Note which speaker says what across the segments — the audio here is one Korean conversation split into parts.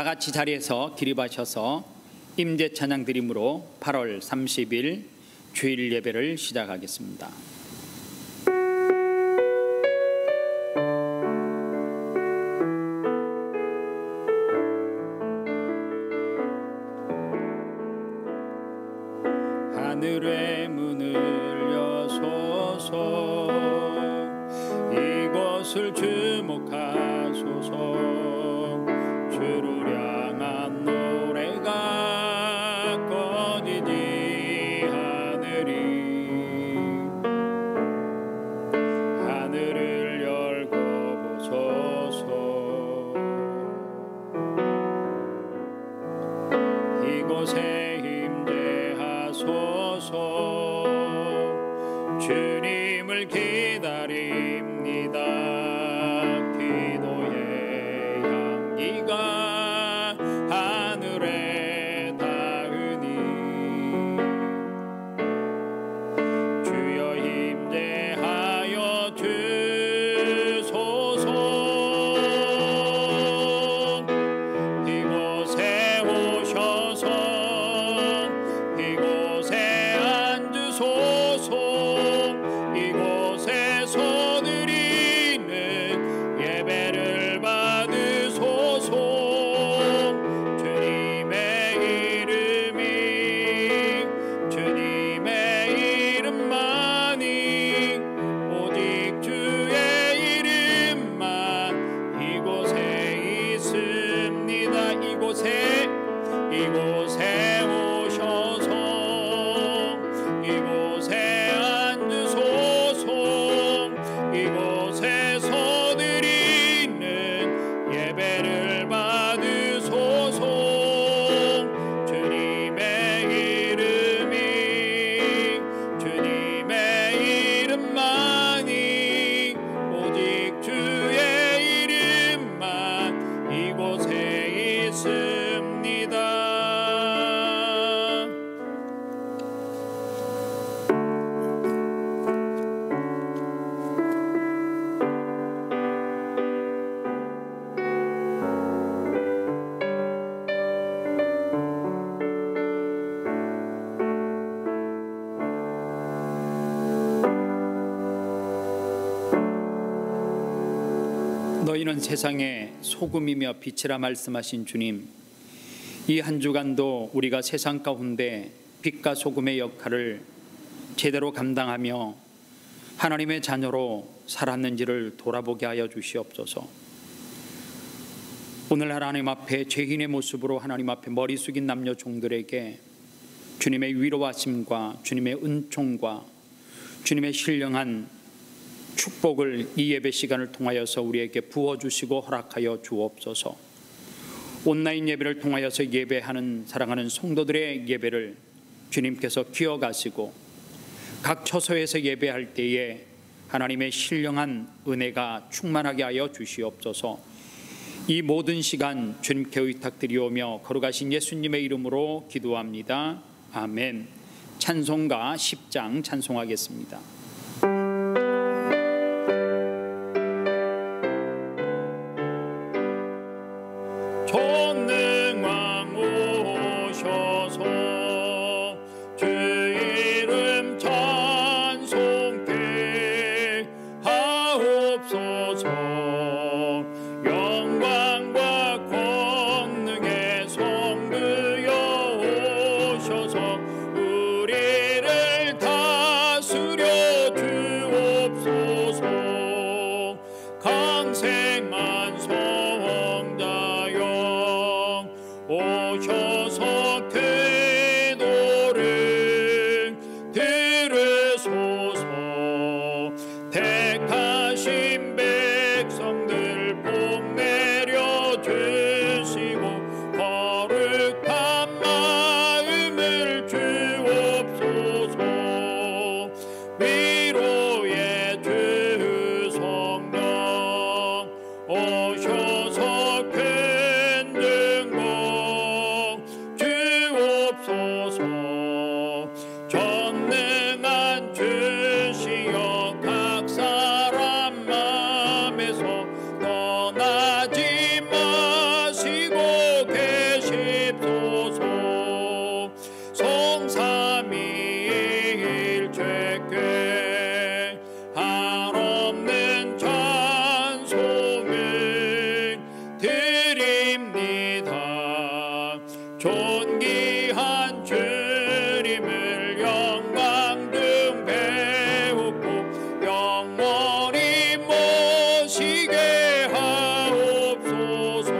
Speaker 1: 다 같이 자리에서 기립하셔서 임재 찬양 드림으로 8월 30일 주일 예배를 시작하겠습니다. 하늘의 문을 여소서, 이곳을 주목하소서. 주를 향한 노래가 꺼지지 하늘이, 하늘을 열고 보소서. 이곳에 임재하소서. 주님을 기다립니다. 기도의 향기가 하늘에 닿으니, 주여 임재하여 주소서. 이곳에 오셔서 이곳에 앉으소서. 이곳에서 드리는 예배를 받으소서. 주님의 이름이, 주님의 이름만이, 오직 주의 이름만 이곳에 있습니다. 이곳에 오셔서 이곳에 앉으소서. 이곳에서 드리는 예배를 받으소서. 주님의 이름이, 주님의 이름만이, 오직 주의 이름만 이곳에 있습니다. 너희는 세상의 소금이며 빛이라 말씀하신 주님, 이 한 주간도 우리가 세상 가운데 빛과 소금의 역할을 제대로 감당하며 하나님의 자녀로 살았는지를 돌아보게 하여 주시옵소서. 오늘 하나님 앞에 죄인의 모습으로 하나님 앞에 머리 숙인 남녀 종들에게 주님의 위로하심과 주님의 은총과 주님의 신령한 축복을 이 예배 시간을 통하여서 우리에게 부어주시고 허락하여 주옵소서. 온라인 예배를 통하여서 예배하는 사랑하는 성도들의 예배를 주님께서 기억하시고 각 처소에서 예배할 때에 하나님의 신령한 은혜가 충만하게 하여 주시옵소서. 이 모든 시간 주님께 의탁드리오며 거룩하신 예수님의 이름으로 기도합니다. 아멘. 찬송가 10장 찬송하겠습니다. 전능왕 오셔서 주 이름 찬송케 하옵소서. 영광과 권능의 성부여 오셔서 우리를 다스려 주옵소서. 강생한 성자여 오셔서 기도를 들으소서. 택하신 백성들 복 내려 주시고 거룩한 마음을 주옵소서. 위로의 주 성령 오셔서 큰 증거 주 존귀한 주님을 영광 등 배우고 영원히 모시게 하옵소서.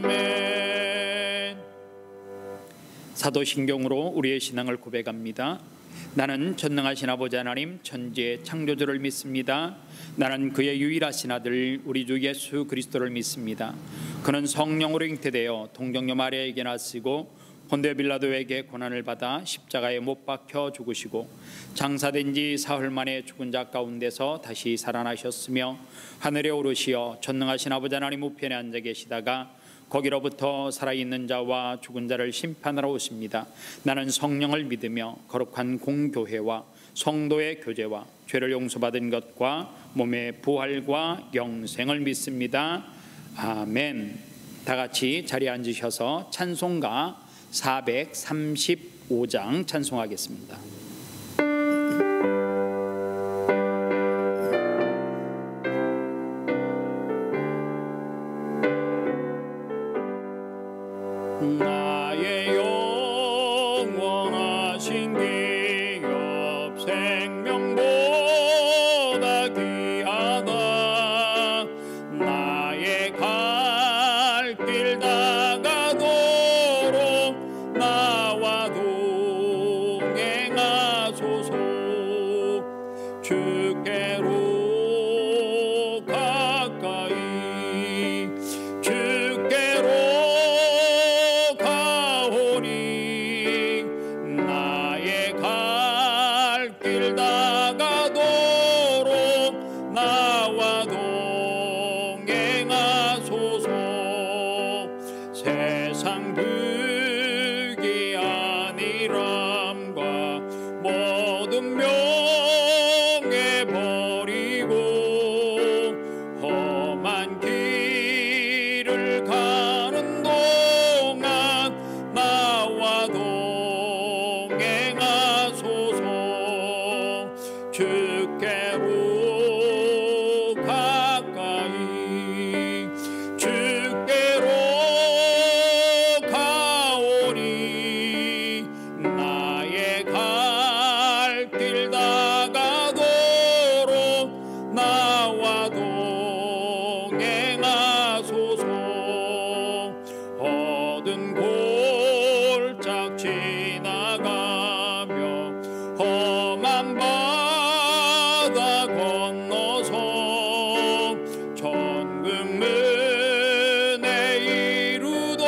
Speaker 1: 아멘. 사도신경으로 우리의 신앙을 고백합니다. 나는 전능하신 아버지 하나님 천지의 창조주를 믿습니다. 나는 그의 유일하신 아들 우리 주 예수 그리스도를 믿습니다. 그는 성령으로 잉태되어 동정녀 마리아에게 나시고 본디오 빌라도에게 고난을 받아 십자가에 못 박혀 죽으시고 장사된 지 사흘 만에 죽은 자 가운데서 다시 살아나셨으며 하늘에 오르시어 전능하신 아버지 하나님 우편에 앉아 계시다가 거기로부터 살아있는 자와 죽은 자를 심판하러 오십니다. 나는 성령을 믿으며 거룩한 공교회와 성도의 교제와 죄를 용서받은 것과 몸의 부활과 영생을 믿습니다. 아멘. 다 같이 자리에 앉으셔서 찬송가 435장 찬송하겠습니다. 나의 영원하신 기업 생명보다 귀하다. 나의 갈 길 다가도록 나와 동행하소서. 주께로 가까이 주께로 나의 갈 길 다가도록 나와 동행하소서. 세상 득이 아니람과 모든 명예 버리고 험한 길을 가는 동안 나와 주께로 가까이 주께로 가오니 나의 갈 길 다가도록 나와 동행하소서. 얻은 골짝 지나가며 험한 바다 건너서 천국문에 이루도록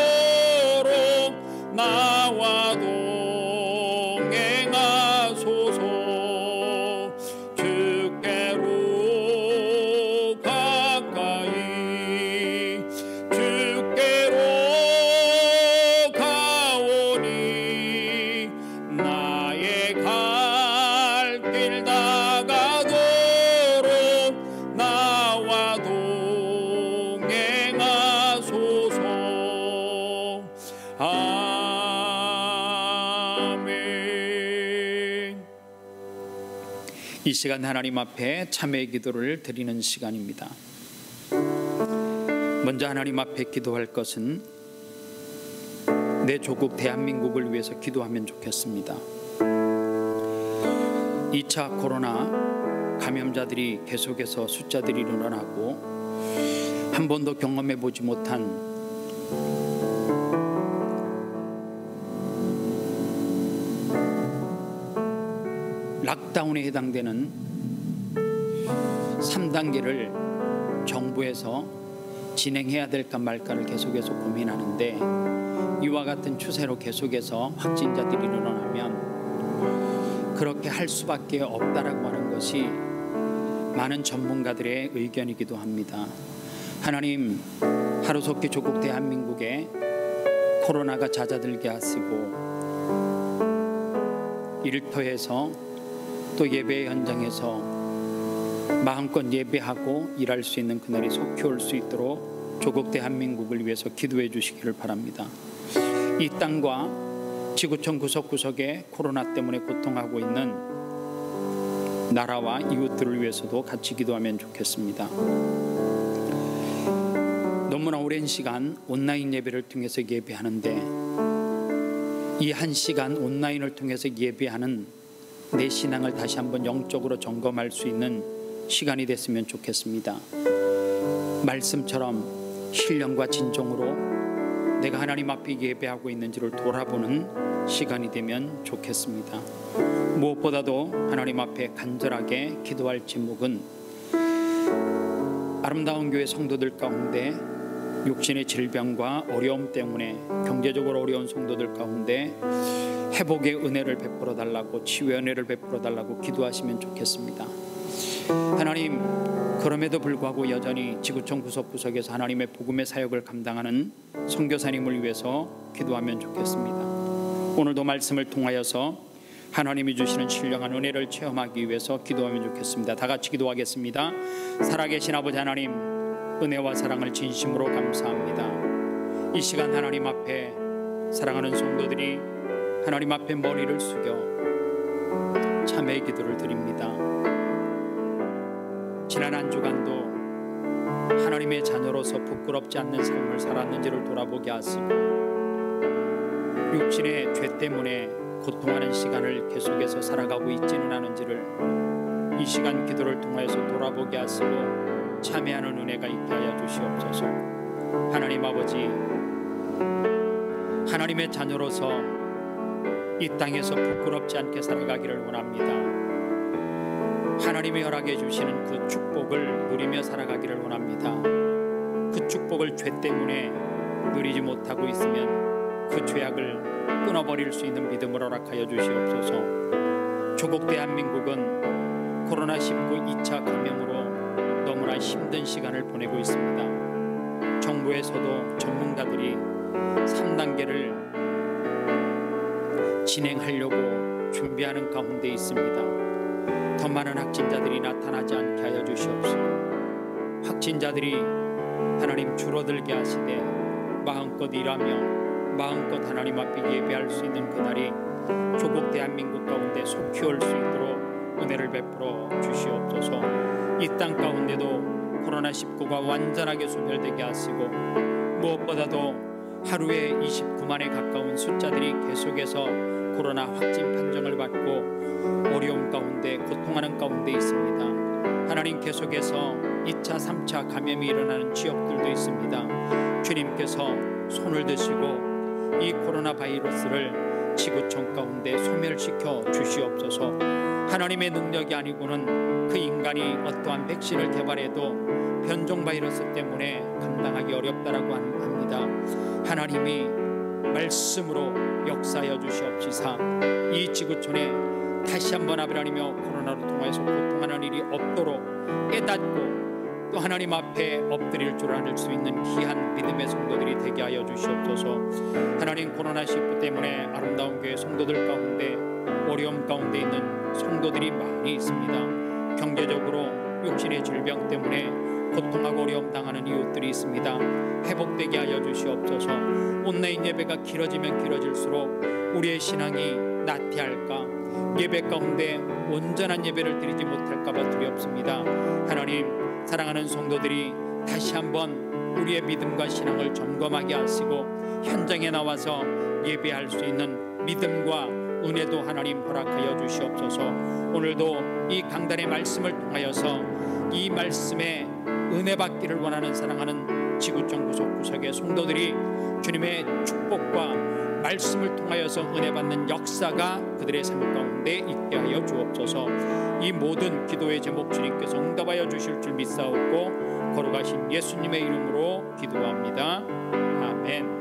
Speaker 1: 나와 동행하소서. 주께로 가까이 주께로 가오니 나의 갈 길 다가도록 나와 동행하소서. 아멘. 이 시간 하나님 앞에 참회의 기도를 드리는 시간입니다. 먼저 하나님 앞에 기도할 것은 내 조국 대한민국을 위해서 기도하면 좋겠습니다. 2차 코로나 감염자들이 계속해서 숫자들이 늘어나고 한 번도 경험해 보지 못한 락다운에 해당되는 3단계를 정부에서 진행해야 될까 말까를 계속해서 고민하는데 이와 같은 추세로 계속해서 확진자들이 늘어나면 그렇게 할 수밖에 없다라고 하는 것이 많은 전문가들의 의견이기도 합니다. 하나님, 하루속히 조국 대한민국에 코로나가 잦아들게 하시고 일터에서 또 예배 현장에서 마음껏 예배하고 일할 수 있는 그날이 속히 올 수 있도록 조국 대한민국을 위해서 기도해 주시기를 바랍니다. 이 땅과 지구촌 구석구석에 코로나 때문에 고통하고 있는 나라와 이웃들을 위해서도 같이 기도하면 좋겠습니다. 너무 너무나 오랜 시간 온라인 예배를 통해서 예배하는데 이 한 시간 온라인을 통해서 예배하는 내 신앙을 다시 한번 영적으로 점검할 수 있는 시간이 됐으면 좋겠습니다. 말씀처럼 신령과 진정으로 내가 하나님 앞에 예배하고 있는지를 돌아보는 시간이 되면 좋겠습니다. 무엇보다도 하나님 앞에 간절하게 기도할 제목은 아름다운 교회 성도들 가운데 육신의 질병과 어려움 때문에 경제적으로 어려운 성도들 가운데 회복의 은혜를 베풀어 달라고, 치유의 은혜를 베풀어 달라고 기도하시면 좋겠습니다. 하나님, 그럼에도 불구하고 여전히 지구촌 구석구석에서 하나님의 복음의 사역을 감당하는 선교사님을 위해서 기도하면 좋겠습니다. 오늘도 말씀을 통하여서 하나님이 주시는 신령한 은혜를 체험하기 위해서 기도하면 좋겠습니다. 다 같이 기도하겠습니다. 살아계신 아버지 하나님, 은혜와 사랑을 진심으로 감사합니다. 이 시간 하나님 앞에 사랑하는 성도들이 하나님 앞에 머리를 숙여 참회의 기도를 드립니다. 지난 한 주간도 하나님의 자녀로서 부끄럽지 않는 삶을 살았는지를 돌아보게 하시고 육신의 죄 때문에 고통하는 시간을 계속해서 살아가고 있지는 않은지를 이 시간 기도를 통해서 돌아보게 하시고 참회하는 은혜가 있게 하여 주시옵소서. 하나님 아버지, 하나님의 자녀로서 이 땅에서 부끄럽지 않게 살아가기를 원합니다. 하나님이 허락해 주시는 그 축복을 누리며 살아가기를 원합니다. 그 축복을 죄 때문에 누리지 못하고 있으면 그 죄악을 끊어버릴 수 있는 믿음을 허락하여 주시옵소서. 조국 대한민국은 코로나19 2차 감염으로 너무나 힘든 시간을 보내고 있습니다. 정부에서도 전문가들이 3단계를 진행하려고 준비하는 가운데 있습니다. 더 많은 확진자들이 나타나지 않게 하여 주시옵소서. 확진자들이 하나님 줄어들게 하시되 마음껏 일하며 마음껏 하나님 앞에 예배할 수 있는 그날이 조국 대한민국 가운데 속히 올 수 있도록 은혜를 베풀어 주시옵소서. 이 땅 가운데도 코로나19가 완전하게 소멸되게 하시고 무엇보다도 하루에 29만에 가까운 숫자들이 계속해서 코로나 확진 판정을 받고 어려움 가운데 고통하는 가운데 있습니다. 하나님, 계속해서 2차 3차 감염이 일어나는 지역들도 있습니다. 주님께서 손을 드시고 이 코로나 바이러스를 지구촌 가운데 소멸시켜 주시옵소서. 하나님의 능력이 아니고는 그 인간이 어떠한 백신을 개발해도 변종 바이러스 때문에 감당하기 어렵다라고 합니다. 하나님이 말씀으로 역사하여 주시옵시사 이 지구촌에 다시 한번 하나님이여 코로나로 통하여서 고통하는 일이 없도록 깨닫고 또 하나님 앞에 엎드릴 줄 아는 수 있는 귀한 믿음의 성도들이 되게 하여 주시옵소서. 하나님, 코로나19 때문에 아름다운 교회 성도들 가운데 어려움 가운데 있는 성도들이 많이 있습니다. 경제적으로 육신의 질병 때문에 고통하고 어려움 당하는 이웃들이 있습니다. 회복되게 하여 주시옵소서. 온라인 예배가 길어지면 길어질수록 우리의 신앙이 나태할까, 예배 가운데 온전한 예배를 드리지 못할까 봐 두렵습니다. 하나님, 사랑하는 성도들이 다시 한번 우리의 믿음과 신앙을 점검하게 하시고 현장에 나와서 예배할 수 있는 믿음과 은혜도 하나님 허락하여 주시옵소서. 오늘도 이 강단의 말씀을 통하여서 이 말씀에 은혜 받기를 원하는 사랑하는 지구촌 구석구석의 성도들이 주님의 축복과 말씀을 통하여서 은혜 받는 역사가 그들의 삶 가운데 있게 하여 주옵소서. 이 모든 기도의 제목 주님께서 응답하여 주실 줄 믿사옵고 거룩하신 예수님의 이름으로 기도합니다. 아멘.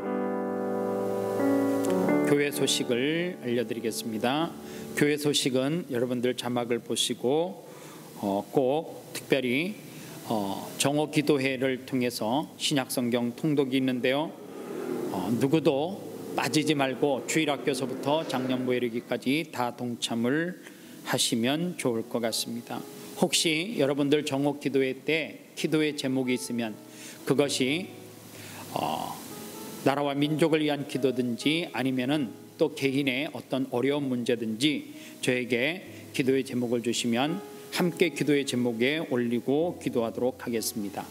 Speaker 1: 교회 소식을 알려드리겠습니다. 교회 소식은 여러분들 자막을 보시고 꼭 특별히 정오 기도회를 통해서 신약성경 통독이 있는데요. 누구도 빠지지 말고 주일학교서부터 작년부에 이르기까지 다 동참을 하시면 좋을 것 같습니다. 혹시 여러분들 정오 기도회 때 기도의 제목이 있으면 그것이 나라와 민족을 위한 기도든지 아니면은 또 개인의 어떤 어려운 문제든지 저에게 기도의 제목을 주시면 함께 기도의 제목에 올리고 기도하도록 하겠습니다.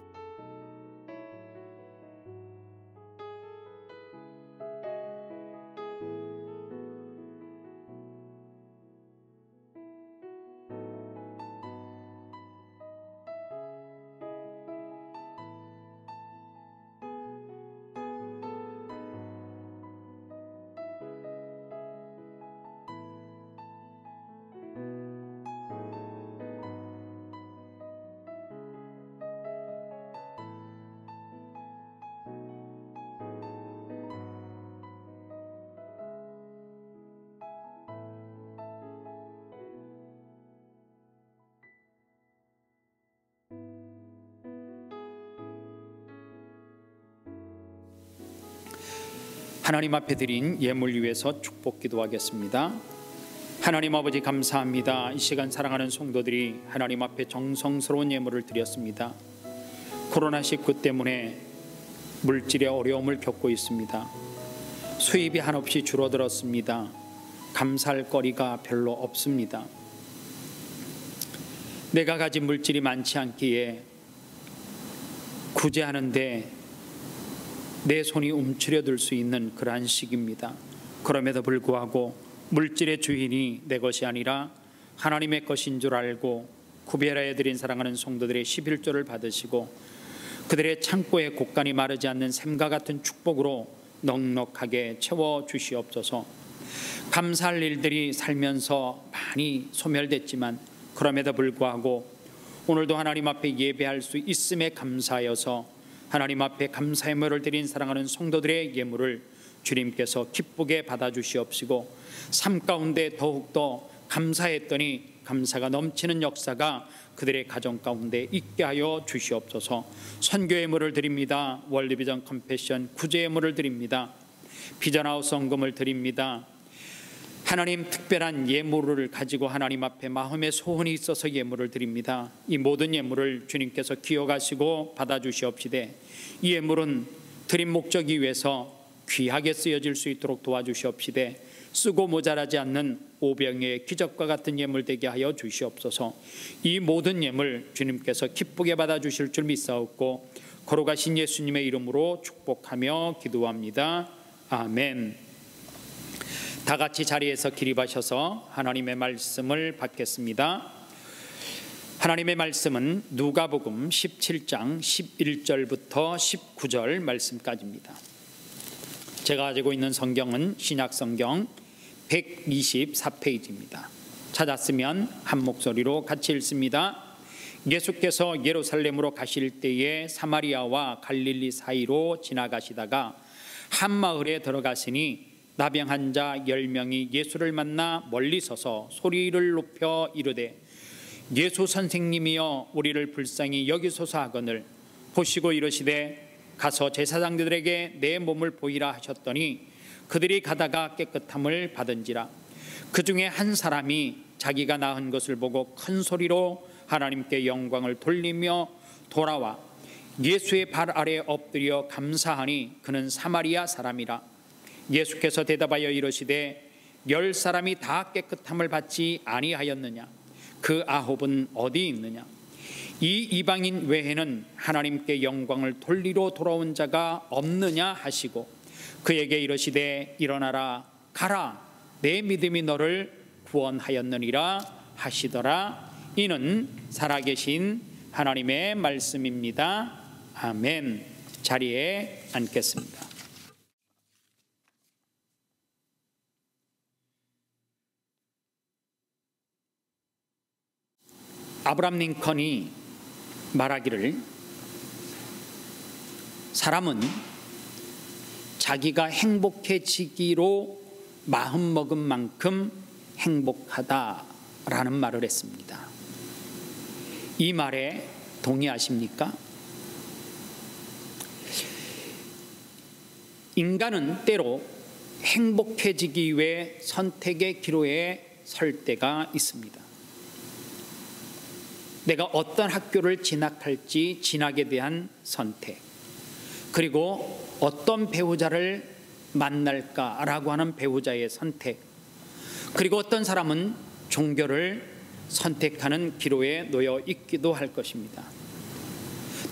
Speaker 1: 하나님 앞에 드린 예물 위해서 축복 기도하겠습니다. 하나님 아버지 감사합니다. 이 시간 사랑하는 성도들이 하나님 앞에 정성스러운 예물을 드렸습니다. 코로나19 때문에 물질의 어려움을 겪고 있습니다. 수입이 한없이 줄어들었습니다. 감사할 거리가 별로 없습니다. 내가 가진 물질이 많지 않기에 구제하는데 내 손이 움츠려들 수 있는 그러한 시기입니다. 그럼에도 불구하고 물질의 주인이 내 것이 아니라 하나님의 것인 줄 알고 구별하여 드린 사랑하는 성도들의 11조를 받으시고 그들의 창고에 곡간이 마르지 않는 샘과 같은 축복으로 넉넉하게 채워주시옵소서. 감사할 일들이 살면서 많이 소멸됐지만 그럼에도 불구하고 오늘도 하나님 앞에 예배할 수 있음에 감사하여서 하나님 앞에 감사의 예물을 드린 사랑하는 성도들의 예물을 주님께서 기쁘게 받아주시옵시고 삶 가운데 더욱더 감사했더니 감사가 넘치는 역사가 그들의 가정 가운데 있게 하여 주시옵소서. 선교 예물을 드립니다. 월드비전 컴패션 구제 예물을 드립니다. 비전하우스 헌금을 드립니다. 하나님 특별한 예물을 가지고 하나님 앞에 마음의 소원이 있어서 예물을 드립니다. 이 모든 예물을 주님께서 기억하시고 받아주시옵시되 이 예물은 드린 목적이 위해서 귀하게 쓰여질 수 있도록 도와주시옵시되 쓰고 모자라지 않는 오병의 기적과 같은 예물 되게 하여 주시옵소서. 이 모든 예물 주님께서 기쁘게 받아주실 줄 믿사옵고 거룩하신 예수님의 이름으로 축복하며 기도합니다. 아멘. 다 같이 자리에서 기립하셔서 하나님의 말씀을 받겠습니다. 하나님의 말씀은 누가복음 17장 11절부터 19절 말씀까지입니다. 제가 가지고 있는 성경은 신약성경 124페이지입니다. 찾았으면 한 목소리로 같이 읽습니다. 예수께서 예루살렘으로 가실 때에 사마리아와 갈릴리 사이로 지나가시다가 한 마을에 들어가시니 나병 자 10명이 예수를 만나 멀리 서서 소리를 높여 이르되 예수 선생님이여 우리를 불쌍히 여기소서 하거늘 보시고 이르시되 가서 제사장들에게 내 몸을 보이라 하셨더니 그들이 가다가 깨끗함을 받은지라. 그 중에 한 사람이 자기가 나은 것을 보고 큰 소리로 하나님께 영광을 돌리며 돌아와 예수의 발 아래 엎드려 감사하니 그는 사마리아 사람이라. 예수께서 대답하여 이르시되 10사람이 다 깨끗함을 받지 아니하였느냐? 그 9은 어디 있느냐? 이 이방인 외에는 하나님께 영광을 돌리러 돌아온 자가 없느냐 하시고 그에게 이르시되 일어나라 가라 내 믿음이 너를 구원하였느니라 하시더라. 이는 살아계신 하나님의 말씀입니다. 아멘. 자리에 앉겠습니다. 아브라함 링컨이 말하기를 사람은 자기가 행복해지기로 마음먹은 만큼 행복하다라는 말을 했습니다. 이 말에 동의하십니까? 인간은 때로 행복해지기 위해 선택의 기로에 설 때가 있습니다. 내가 어떤 학교를 진학할지 진학에 대한 선택, 그리고 어떤 배우자를 만날까라고 하는 배우자의 선택, 그리고 어떤 사람은 종교를 선택하는 기로에 놓여 있기도 할 것입니다.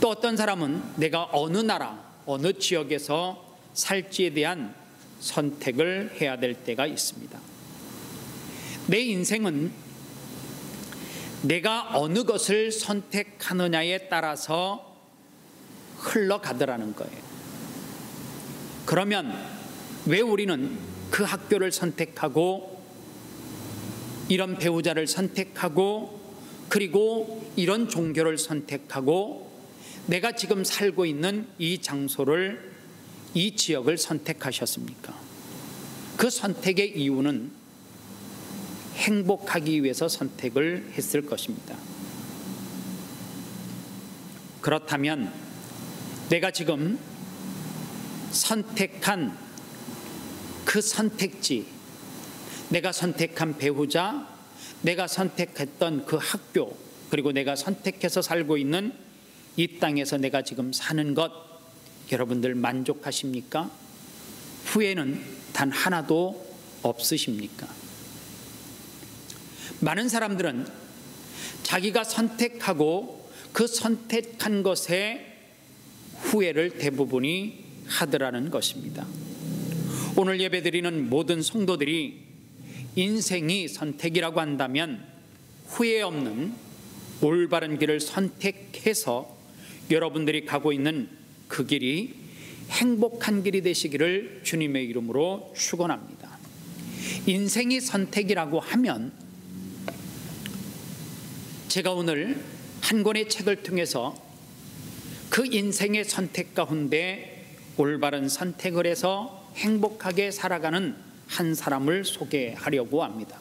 Speaker 1: 또 어떤 사람은 내가 어느 나라, 어느 지역에서 살지에 대한 선택을 해야 될 때가 있습니다. 내 인생은 내가 어느 것을 선택하느냐에 따라서 흘러가더라는 거예요. 그러면 왜 우리는 그 학교를 선택하고 이런 배우자를 선택하고 그리고 이런 종교를 선택하고 내가 지금 살고 있는 이 장소를, 이 지역을 선택하셨습니까? 그 선택의 이유는 행복하기 위해서 선택을 했을 것입니다. 그렇다면 내가 지금 선택한 그 선택지, 내가 선택한 배우자, 내가 선택했던 그 학교, 그리고 내가 선택해서 살고 있는 이 땅에서 내가 지금 사는 것, 여러분들 만족하십니까? 후회는 단 하나도 없으십니까? 많은 사람들은 자기가 선택하고 그 선택한 것에 후회를 대부분이 하더라는 것입니다. 오늘 예배드리는 모든 성도들이 인생이 선택이라고 한다면 후회 없는 올바른 길을 선택해서 여러분들이 가고 있는 그 길이 행복한 길이 되시기를 주님의 이름으로 축원합니다. 인생이 선택이라고 하면 제가 오늘 한 권의 책을 통해서 그 인생의 선택 가운데 올바른 선택을 해서 행복하게 살아가는 한 사람을 소개하려고 합니다.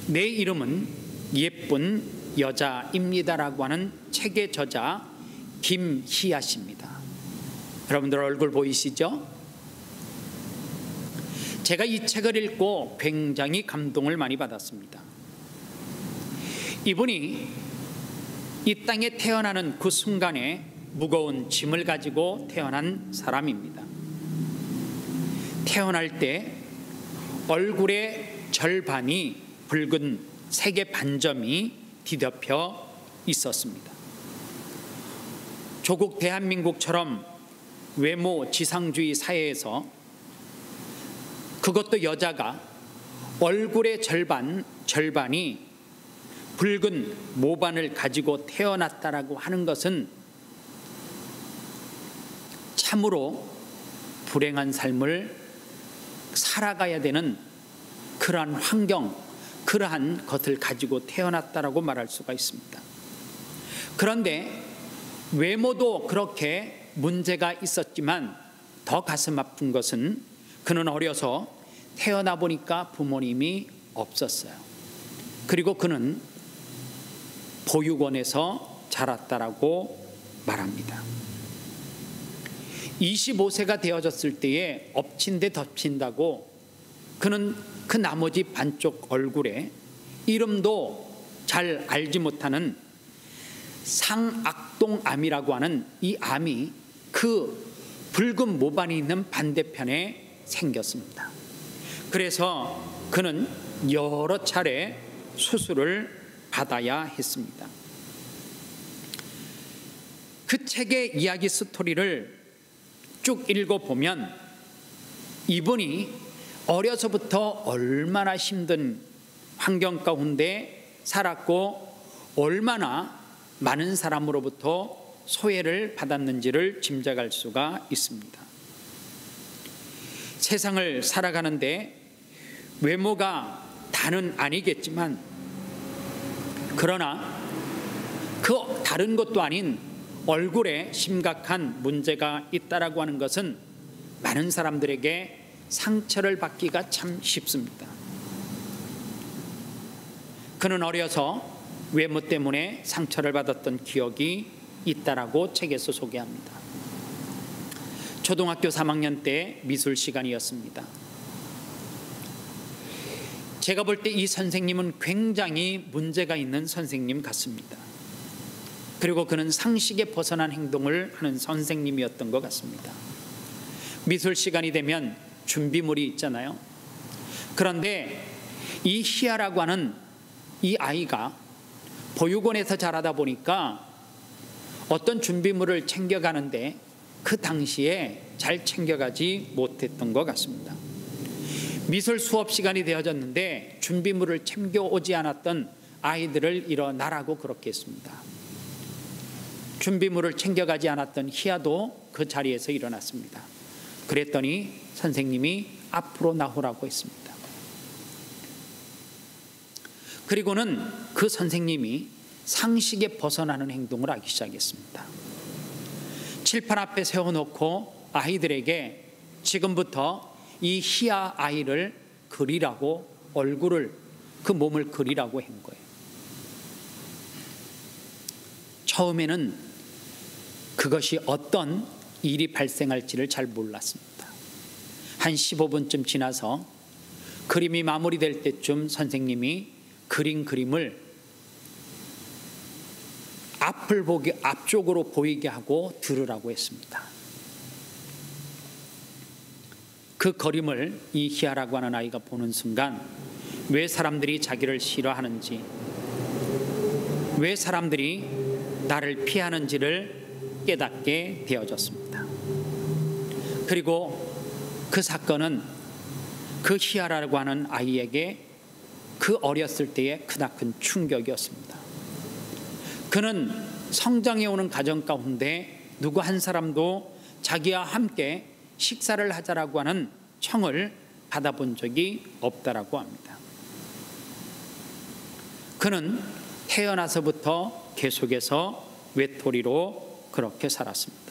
Speaker 1: 내 이름은 예쁜 여자입니다라고 하는 책의 저자 김희아 씨입니다. 여러분들 얼굴 보이시죠? 제가 이 책을 읽고 굉장히 감동을 많이 받았습니다. 이분이 이 땅에 태어나는 그 순간에 무거운 짐을 가지고 태어난 사람입니다. 태어날 때 얼굴의 절반이 붉은 색의 반점이 뒤덮여 있었습니다. 조국 대한민국처럼 외모 지상주의 사회에서 그것도 여자가 얼굴의 절반이 붉은 모반을 가지고 태어났다라고 하는 것은 참으로 불행한 삶을 살아가야 되는 그러한 환경, 그러한 것을 가지고 태어났다라고 말할 수가 있습니다. 그런데 외모도 그렇게 문제가 있었지만 더 가슴 아픈 것은 그는 어려서 태어나 보니까 부모님이 없었어요. 그리고 그는 보육원에서 자랐다라고 말합니다. 25세가 되어졌을 때에 엎친 데 덮친다고 그는 그 나머지 반쪽 얼굴에 이름도 잘 알지 못하는 상악동암이라고 하는 이 암이 그 붉은 모반이 있는 반대편에 생겼습니다. 그래서 그는 여러 차례 수술을 받아야 했습니다. 그 책의 이야기 스토리를 쭉 읽어보면 이분이 어려서부터 얼마나 힘든 환경 가운데 살았고 얼마나 많은 사람으로부터 소외를 받았는지를 짐작할 수가 있습니다. 세상을 살아가는데 외모가 다는 아니겠지만 그러나 그 다른 것도 아닌 얼굴에 심각한 문제가 있다라고 하는 것은 많은 사람들에게 상처를 받기가 참 쉽습니다. 그는 어려서 외모 때문에 상처를 받았던 기억이 있다라고 책에서 소개합니다. 초등학교 3학년 때 미술 시간이었습니다. 제가 볼 때 이 선생님은 굉장히 문제가 있는 선생님 같습니다. 그리고 그는 상식에 벗어난 행동을 하는 선생님이었던 것 같습니다. 미술 시간이 되면 준비물이 있잖아요. 그런데 이 희아라고 하는 이 아이가 보육원에서 자라다 보니까 어떤 준비물을 챙겨가는데 그 당시에 잘 챙겨가지 못했던 것 같습니다. 미술 수업 시간이 되어졌는데 준비물을 챙겨오지 않았던 아이들을 일어나라고 그렇게 했습니다. 준비물을 챙겨가지 않았던 희아도 그 자리에서 일어났습니다. 그랬더니 선생님이 앞으로 나오라고 했습니다. 그리고는 그 선생님이 상식에 벗어나는 행동을 하기 시작했습니다. 칠판 앞에 세워놓고 아이들에게 지금부터 이 희아 아이를 그리라고 얼굴을 그 몸을 그리라고 한 거예요. 처음에는 그것이 어떤 일이 발생할지를 잘 몰랐습니다. 한 15분쯤 지나서 그림이 마무리될 때쯤 선생님이 그림을 앞쪽으로 보이게 하고 들으라고 했습니다. 그 그림을 이 희아라고 하는 아이가 보는 순간 왜 사람들이 자기를 싫어하는지, 왜 사람들이 나를 피하는지를 깨닫게 되어졌습니다. 그리고 그 사건은 그 희아라고 하는 아이에게 그 어렸을 때의 크나큰 충격이었습니다. 그는 성장해 오는 가정 가운데 누구 한 사람도 자기와 함께 식사를 하자라고 하는 청을 받아본 적이 없다라고 합니다. 그는 태어나서부터 계속해서 외톨이로 그렇게 살았습니다.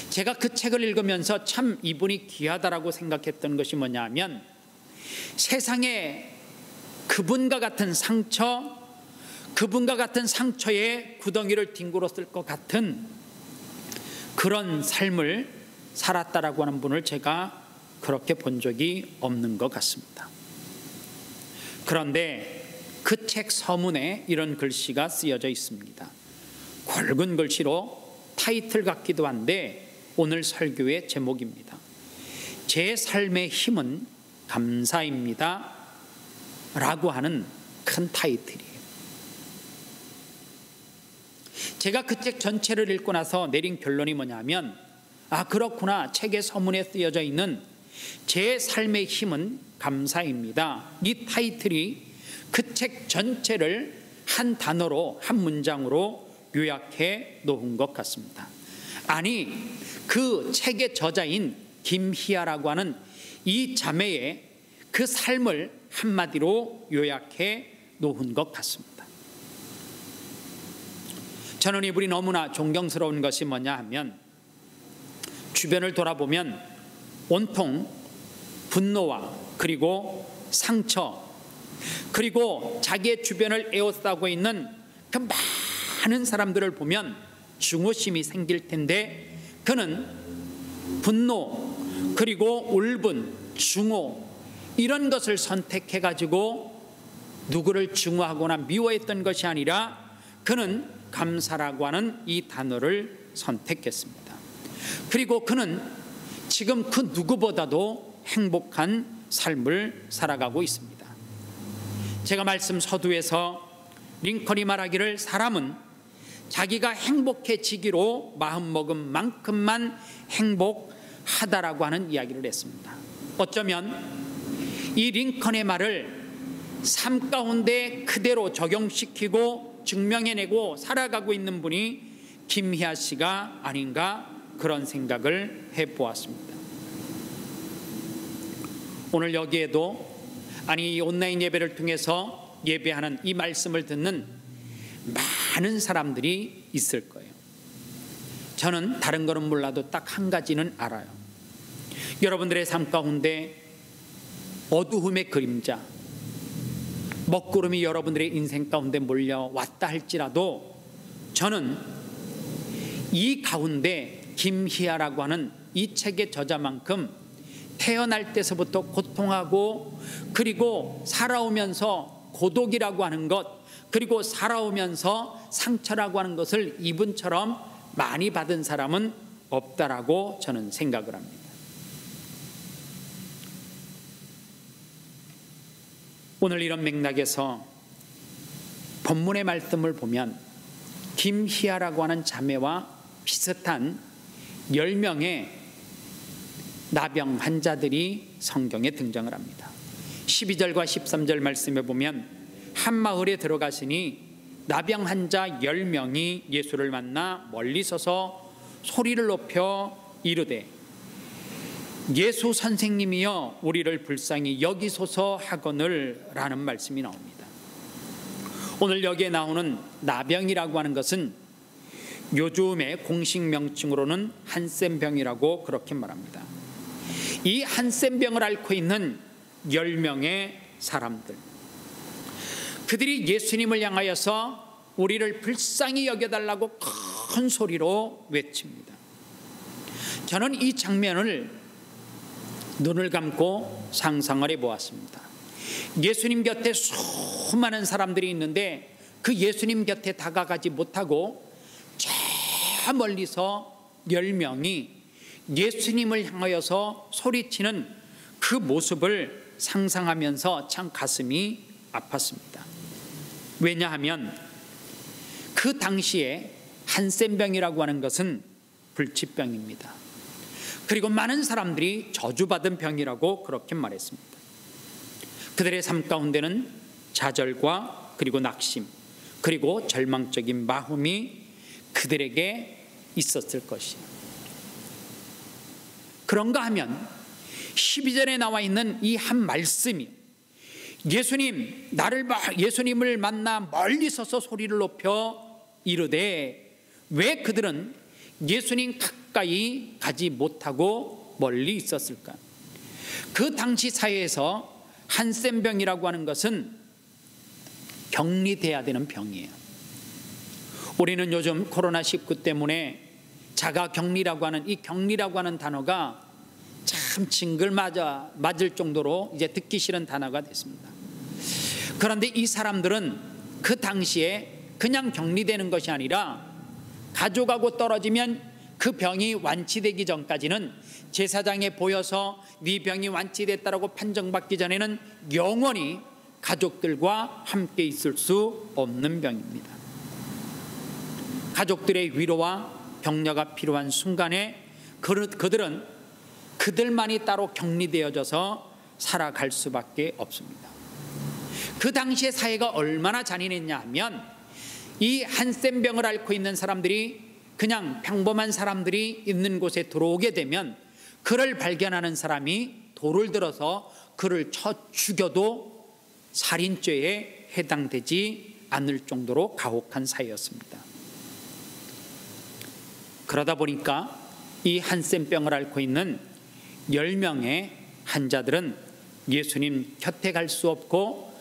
Speaker 1: 제가 그 책을 읽으면서 참 이분이 귀하다라고 생각했던 것이 뭐냐 하면, 세상에 그분과 같은 상처, 그분과 같은 상처에 구덩이를 뒹굴었을 것 같은 그런 삶을 살았다라고 하는 분을 제가 그렇게 본 적이 없는 것 같습니다. 그런데 그 책 서문에 이런 글씨가 쓰여져 있습니다. 굵은 글씨로 타이틀 같기도 한데 오늘 설교의 제목입니다. 제 삶의 힘은 감사입니다 라고 하는 큰 타이틀이에요. 제가 그 책 전체를 읽고 나서 내린 결론이 뭐냐면, 그렇구나, 책의 서문에 쓰여져 있는 제 삶의 힘은 감사입니다, 이 타이틀이 그 책 전체를 한 단어로, 한 문장으로 요약해 놓은 것 같습니다. 아니, 그 책의 저자인 김희아라고 하는 이 자매의 그 삶을 한마디로 요약해 놓은 것 같습니다. 저는 이분이 너무나 존경스러운 것이 뭐냐 하면, 주변을 돌아보면 온통 분노와 그리고 상처, 그리고 자기의 주변을 에워싸고 있는 그 많은 사람들을 보면 증오심이 생길 텐데, 그는 분노 그리고 울분, 증오 이런 것을 선택해 가지고 누구를 증오하거나 미워했던 것이 아니라 그는 감사라고 하는 이 단어를 선택했습니다. 그리고 그는 지금 그 누구보다도 행복한 삶을 살아가고 있습니다. 제가 말씀 서두에서 링컨이 말하기를, 사람은 자기가 행복해지기로 마음먹은 만큼만 행복하다라고 하는 이야기를 했습니다. 어쩌면 이 링컨의 말을 삶 가운데 그대로 적용시키고 증명해내고 살아가고 있는 분이 김희아 씨가 아닌가, 그런 생각을 해보았습니다. 오늘 여기에도, 이 온라인 예배를 통해서 예배하는 이 말씀을 듣는 많은 사람들이 있을 거예요. 저는 다른 거는 몰라도 딱 한 가지는 알아요. 여러분들의 삶 가운데 어두움의 그림자, 먹구름이 여러분들의 인생 가운데 몰려왔다 할지라도, 저는 이 가운데 김희아라고 하는 이 책의 저자만큼 태어날 때서부터 고통하고, 그리고 살아오면서 고독이라고 하는 것, 그리고 살아오면서 상처라고 하는 것을 이분처럼 많이 받은 사람은 없다라고 저는 생각을 합니다. 오늘 이런 맥락에서 본문의 말씀을 보면 김희아라고 하는 자매와 비슷한 10명의 나병 환자들이 성경에 등장을 합니다. 12절과 13절 말씀에 보면, 한 마을에 들어가시니 나병 환자 10명이 예수를 만나 멀리 서서 소리를 높여 이르되, 예수 선생님이여 우리를 불쌍히 여기소서 하거늘 라는 말씀이 나옵니다. 오늘 여기에 나오는 나병이라고 하는 것은 요즘의 공식 명칭으로는 한센병이라고 그렇게 말합니다. 이 한센병을 앓고 있는 10명의 사람들, 그들이 예수님을 향하여서 우리를 불쌍히 여겨달라고 큰 소리로 외칩니다. 저는 이 장면을 눈을 감고 상상을 해보았습니다. 예수님 곁에 수많은 사람들이 있는데 그 예수님 곁에 다가가지 못하고 저 멀리서 10명이 예수님을 향하여서 소리치는 그 모습을 상상하면서 참 가슴이 아팠습니다. 왜냐하면 그 당시에 한센병이라고 하는 것은 불치병입니다. 그리고 많은 사람들이 저주받은 병이라고 그렇게 말했습니다. 그들의 삶 가운데는 좌절과 그리고 낙심 그리고 절망적인 마음이 그들에게 있었을 것이에요. 그런가 하면 12절에 나와 있는 이 한 말씀이 예수님을 만나 멀리 서서 소리를 높여 이르되 왜 그들은 예수님 가까이 가지 못하고 멀리 있었을까? 그 당시 사회에서 한센병이라고 하는 것은 격리돼야 되는 병이에요. 우리는 요즘 코로나19 때문에 자가격리라고 하는 이 격리라고 하는 단어가 참 맞을 정도로 이제 듣기 싫은 단어가 됐습니다. 그런데 이 사람들은 그 당시에 그냥 격리되는 것이 아니라 가족하고 떨어지면 그 병이 완치되기 전까지는 제사장에 보여서 네 병이 완치됐다라고 판정받기 전에는 영원히 가족들과 함께 있을 수 없는 병입니다. 가족들의 위로와 격려가 필요한 순간에 그들은 그들만이 따로 격리되어져서 살아갈 수밖에 없습니다. 그 당시의 사회가 얼마나 잔인했냐 하면 이 한센병을 앓고 있는 사람들이 그냥 평범한 사람들이 있는 곳에 들어오게 되면 그를 발견하는 사람이 돌을 들어서 그를 쳐 죽여도 살인죄에 해당되지 않을 정도로 가혹한 사회였습니다. 그러다 보니까 이 한센병을 앓고 있는 10명의 환자들은 예수님 곁에 갈 수 없고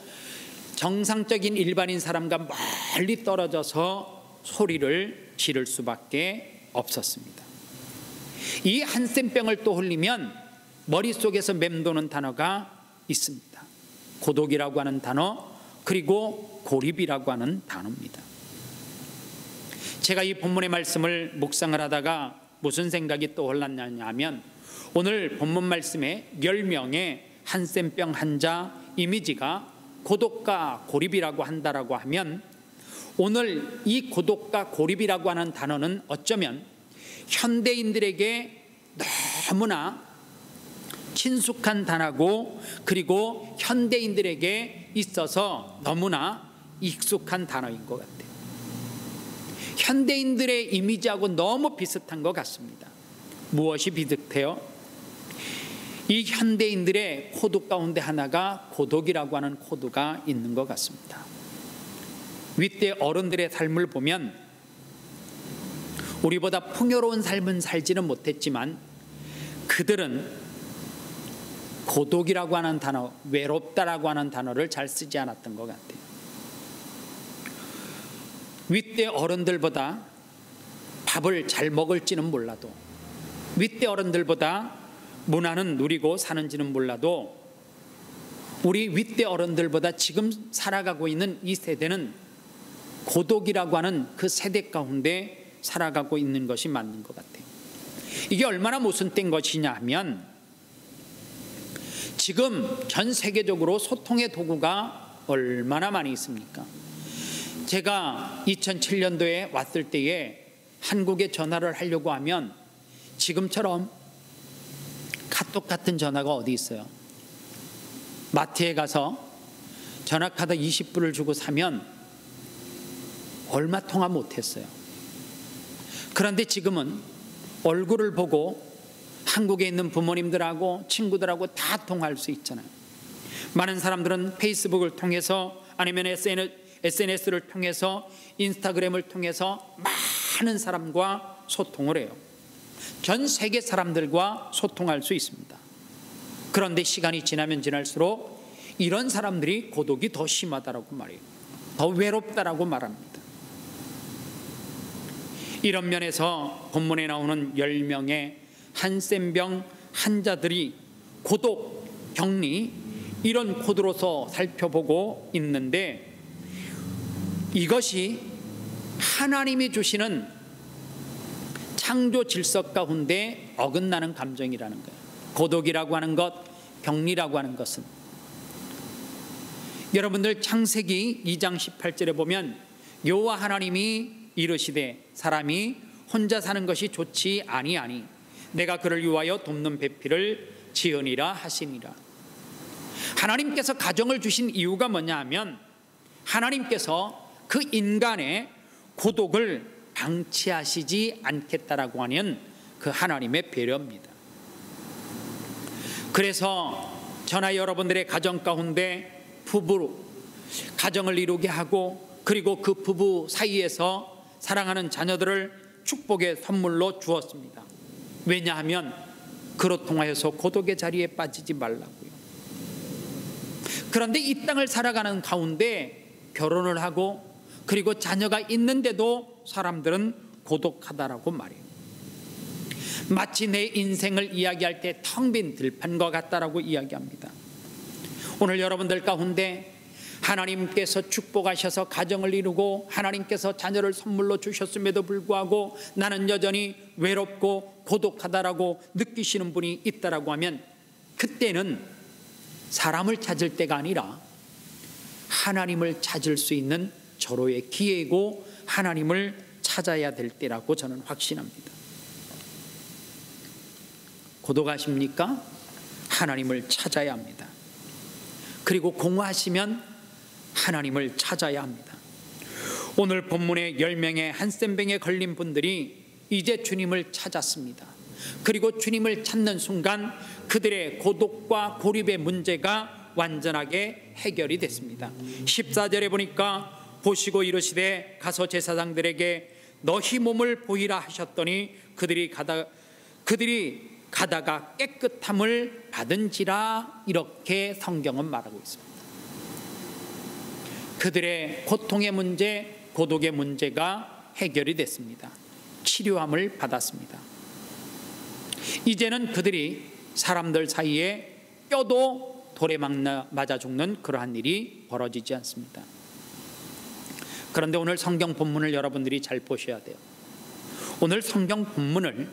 Speaker 1: 정상적인 일반인 사람과 멀리 떨어져서 소리를 지를 수밖에 없었습니다. 이 한센병을 또 흘리면 머릿속에서 맴도는 단어가 있습니다. 고독이라고 하는 단어, 그리고 고립이라고 하는 단어입니다. 제가 이 본문의 말씀을 묵상을 하다가 무슨 생각이 떠올랐냐 하면 오늘 본문 말씀에 10명의 한센병 환자 이미지가 고독과 고립이라고 한다라고 하면 오늘 이 고독과 고립이라고 하는 단어는 어쩌면 현대인들에게 너무나 친숙한 단어고 그리고 현대인들에게 있어서 너무나 익숙한 단어인 것 같아요. 현대인들의 이미지하고 너무 비슷한 것 같습니다. 무엇이 비슷해요? 이 현대인들의 코드 가운데 하나가 고독이라고 하는 코드가 있는 것 같습니다. 윗대 어른들의 삶을 보면 우리보다 풍요로운 삶은 살지는 못했지만 그들은 고독이라고 하는 단어, 외롭다라고 하는 단어를 잘 쓰지 않았던 것 같아요. 윗대 어른들보다 밥을 잘 먹을지는 몰라도 윗대 어른들보다 문화는 누리고 사는지는 몰라도 우리 윗대 어른들보다 지금 살아가고 있는 이 세대는 고독이라고 하는 그 세대 가운데 살아가고 있는 것이 맞는 것 같아요. 이게 얼마나 모순된 것이냐 하면 지금 전 세계적으로 소통의 도구가 얼마나 많이 있습니까? 제가 2007년도에 왔을 때에 한국에 전화를 하려고 하면 지금처럼 카톡 같은 전화가 어디 있어요? 마트에 가서 전화카드 20불을 주고 사면 얼마 통화 못했어요. 그런데 지금은 얼굴을 보고 한국에 있는 부모님들하고 친구들하고 다 통화할 수 있잖아요. 많은 사람들은 페이스북을 통해서 아니면 SNS를 통해서 인스타그램을 통해서 많은 사람과 소통을 해요. 전 세계 사람들과 소통할 수 있습니다. 그런데 시간이 지나면 지날수록 이런 사람들이 고독이 더 심하다라고 말해요. 더 외롭다라고 말합니다. 이런 면에서 본문에 나오는 10명의 한센병 환자들이 고독, 격리 이런 코드로서 살펴보고 있는데, 이것이 하나님이 주시는 창조 질서 가운데 어긋나는 감정이라는 거예요. 고독이라고 하는 것, 격리라고 하는 것은, 여러분들 창세기 2장 18절에 보면 여호와 하나님이 이르시되 사람이 혼자 사는 것이 좋지 아니하니 내가 그를 위하여 돕는 배필을 지으니라 하시니라. 하나님께서 가정을 주신 이유가 뭐냐 하면, 하나님께서 그 인간의 고독을 방치하시지 않겠다라고 하는 그 하나님의 배려입니다. 그래서 저나 여러분들의 가정 가운데 부부로 가정을 이루게 하고, 그리고 그 부부 사이에서 사랑하는 자녀들을 축복의 선물로 주었습니다. 왜냐하면 그로 통하여서 고독의 자리에 빠지지 말라고요. 그런데 이 땅을 살아가는 가운데 결혼을 하고 그리고 자녀가 있는데도 사람들은 고독하다라고 말해요. 마치 내 인생을 이야기할 때 텅 빈 들판과 같다라고 이야기합니다. 오늘 여러분들 가운데 하나님께서 축복하셔서 가정을 이루고 하나님께서 자녀를 선물로 주셨음에도 불구하고 나는 여전히 외롭고 고독하다라고 느끼시는 분이 있다라고 하면, 그때는 사람을 찾을 때가 아니라 하나님을 찾을 수 있는 절호의 기회이고 하나님을 찾아야 될 때라고 저는 확신합니다. 고독하십니까? 하나님을 찾아야 합니다. 그리고 공허하시면 하나님을 찾아야 합니다. 오늘 본문의 10명의 한센병에 걸린 분들이 이제 주님을 찾았습니다. 그리고 주님을 찾는 순간 그들의 고독과 고립의 문제가 완전하게 해결이 됐습니다. 14절에 보니까 보시고 이르시되 가서 제사장들에게 너희 몸을 보이라 하셨더니 그들이 가다가 깨끗함을 받은지라, 이렇게 성경은 말하고 있습니다. 그들의 고통의 문제, 고독의 문제가 해결이 됐습니다. 치료함을 받았습니다. 이제는 그들이 사람들 사이에 뼈도 돌에 맞아 죽는 그러한 일이 벌어지지 않습니다. 그런데 오늘 성경 본문을 여러분들이 잘 보셔야 돼요. 오늘 성경 본문을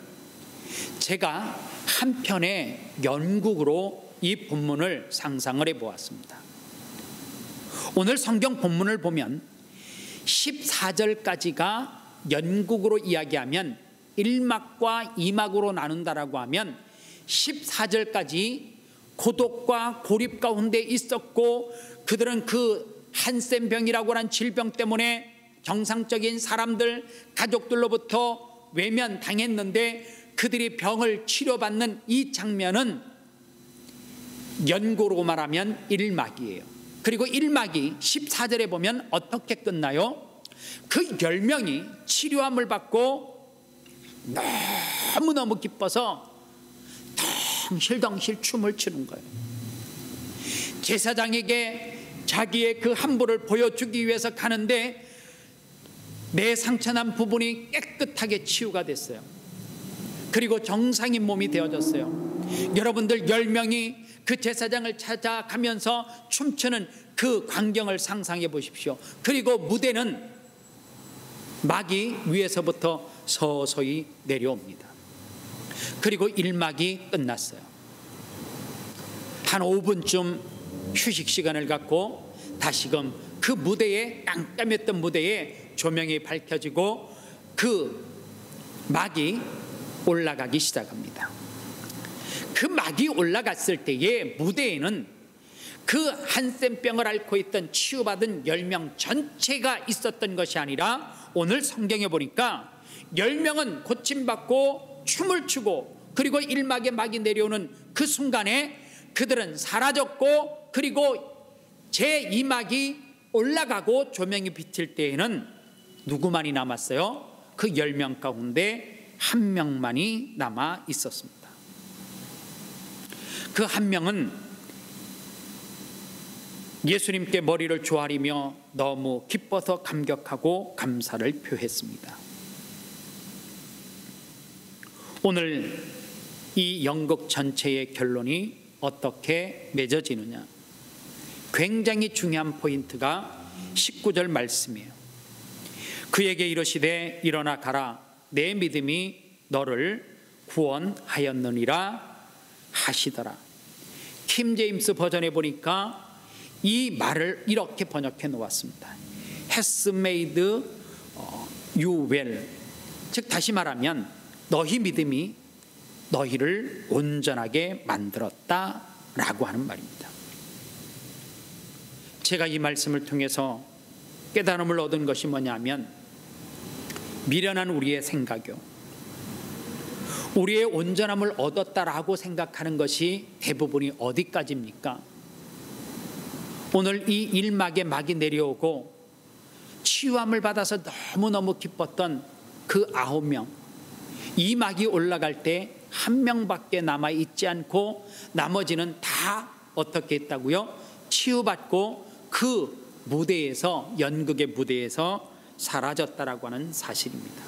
Speaker 1: 제가 한편의 연극으로 이 본문을 상상을 해보았습니다. 오늘 성경 본문을 보면 14절까지가 연극으로 이야기하면 1막과 2막으로 나눈다라고 하면 14절까지 고독과 고립 가운데 있었고, 그들은 그 한센병이라고 하는 질병 때문에 정상적인 사람들, 가족들로부터 외면당했는데 그들이 병을 치료받는 이 장면은 연고로 말하면 1막이에요. 그리고 1막이 14절에 보면 어떻게 끝나요? 그 10명이 치료함을 받고 너무너무 기뻐서 덩실덩실 춤을 추는 거예요. 제사장에게 자기의 그 함부를 보여주기 위해서 가는데 내 상처난 부분이 깨끗하게 치유가 됐어요. 그리고 정상인 몸이 되어졌어요. 여러분들 10명이 그 제사장을 찾아가면서 춤추는 그 광경을 상상해 보십시오. 그리고 무대는 막이 위에서부터 서서히 내려옵니다. 그리고 1막이 끝났어요. 한 5분쯤 휴식 시간을 갖고 다시금 그 무대에, 깜깜했던 무대에 조명이 밝혀지고 그 막이 올라가기 시작합니다. 그 막이 올라갔을 때에 무대에는 그 한센병을 앓고 있던 치유받은 10명 전체가 있었던 것이 아니라, 오늘 성경에 보니까 10명은 고침받고 춤을 추고, 그리고 1막에 막이 내려오는 그 순간에 그들은 사라졌고, 그리고 제2막이 올라가고 조명이 비칠 때에는 누구만이 남았어요? 그 10명 가운데 한 명만이 남아 있었습니다. 그 한 명은 예수님께 머리를 조아리며 너무 기뻐서 감격하고 감사를 표했습니다. 오늘 이 연극 전체의 결론이 어떻게 맺어지느냐? 굉장히 중요한 포인트가 19절 말씀이에요. 그에게 이르시되 일어나 가라, 내 믿음이 너를 구원하였느니라 하시더라. 킴 제임스 버전에 보니까 이 말을 이렇게 번역해 놓았습니다. Has made you well. 즉 다시 말하면 너희 믿음이 너희를 온전하게 만들었다라고 하는 말입니다. 제가 이 말씀을 통해서 깨달음을 얻은 것이 뭐냐면, 미련한 우리의 생각이요, 우리의 온전함을 얻었다라고 생각하는 것이 대부분이 어디까지입니까? 오늘 이 일막에 막이 내려오고 치유함을 받아서 너무너무 기뻤던 그 9명, 이 막이 올라갈 때 1명밖에 남아있지 않고 나머지는 다 어떻게 했다고요? 치유받고 그 무대에서, 연극의 무대에서 사라졌다라고 하는 사실입니다.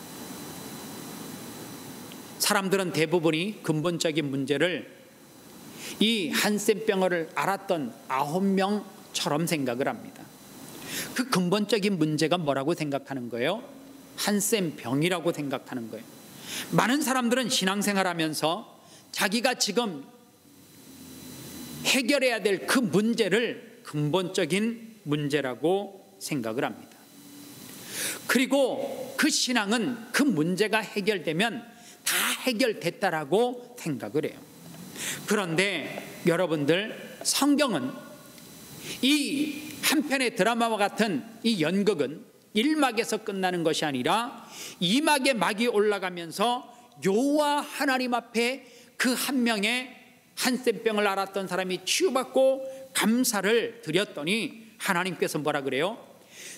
Speaker 1: 사람들은 대부분이 근본적인 문제를 이 한센병을 알았던 9명처럼 생각을 합니다. 그 근본적인 문제가 뭐라고 생각하는 거예요? 한센병이라고 생각하는 거예요. 많은 사람들은 신앙생활하면서 자기가 지금 해결해야 될 그 문제를 근본적인 문제라고 생각을 합니다. 그리고 그 신앙은 그 문제가 해결되면 다 해결됐다라고 생각을 해요. 그런데 여러분들, 성경은 이 한편의 드라마와 같은 이 연극은 1막에서 끝나는 것이 아니라 2막에 막이 올라가면서 여호와 하나님 앞에 그 한 명의 한센병을 앓았던 사람이 치유받고 감사를 드렸더니 하나님께서 뭐라 그래요?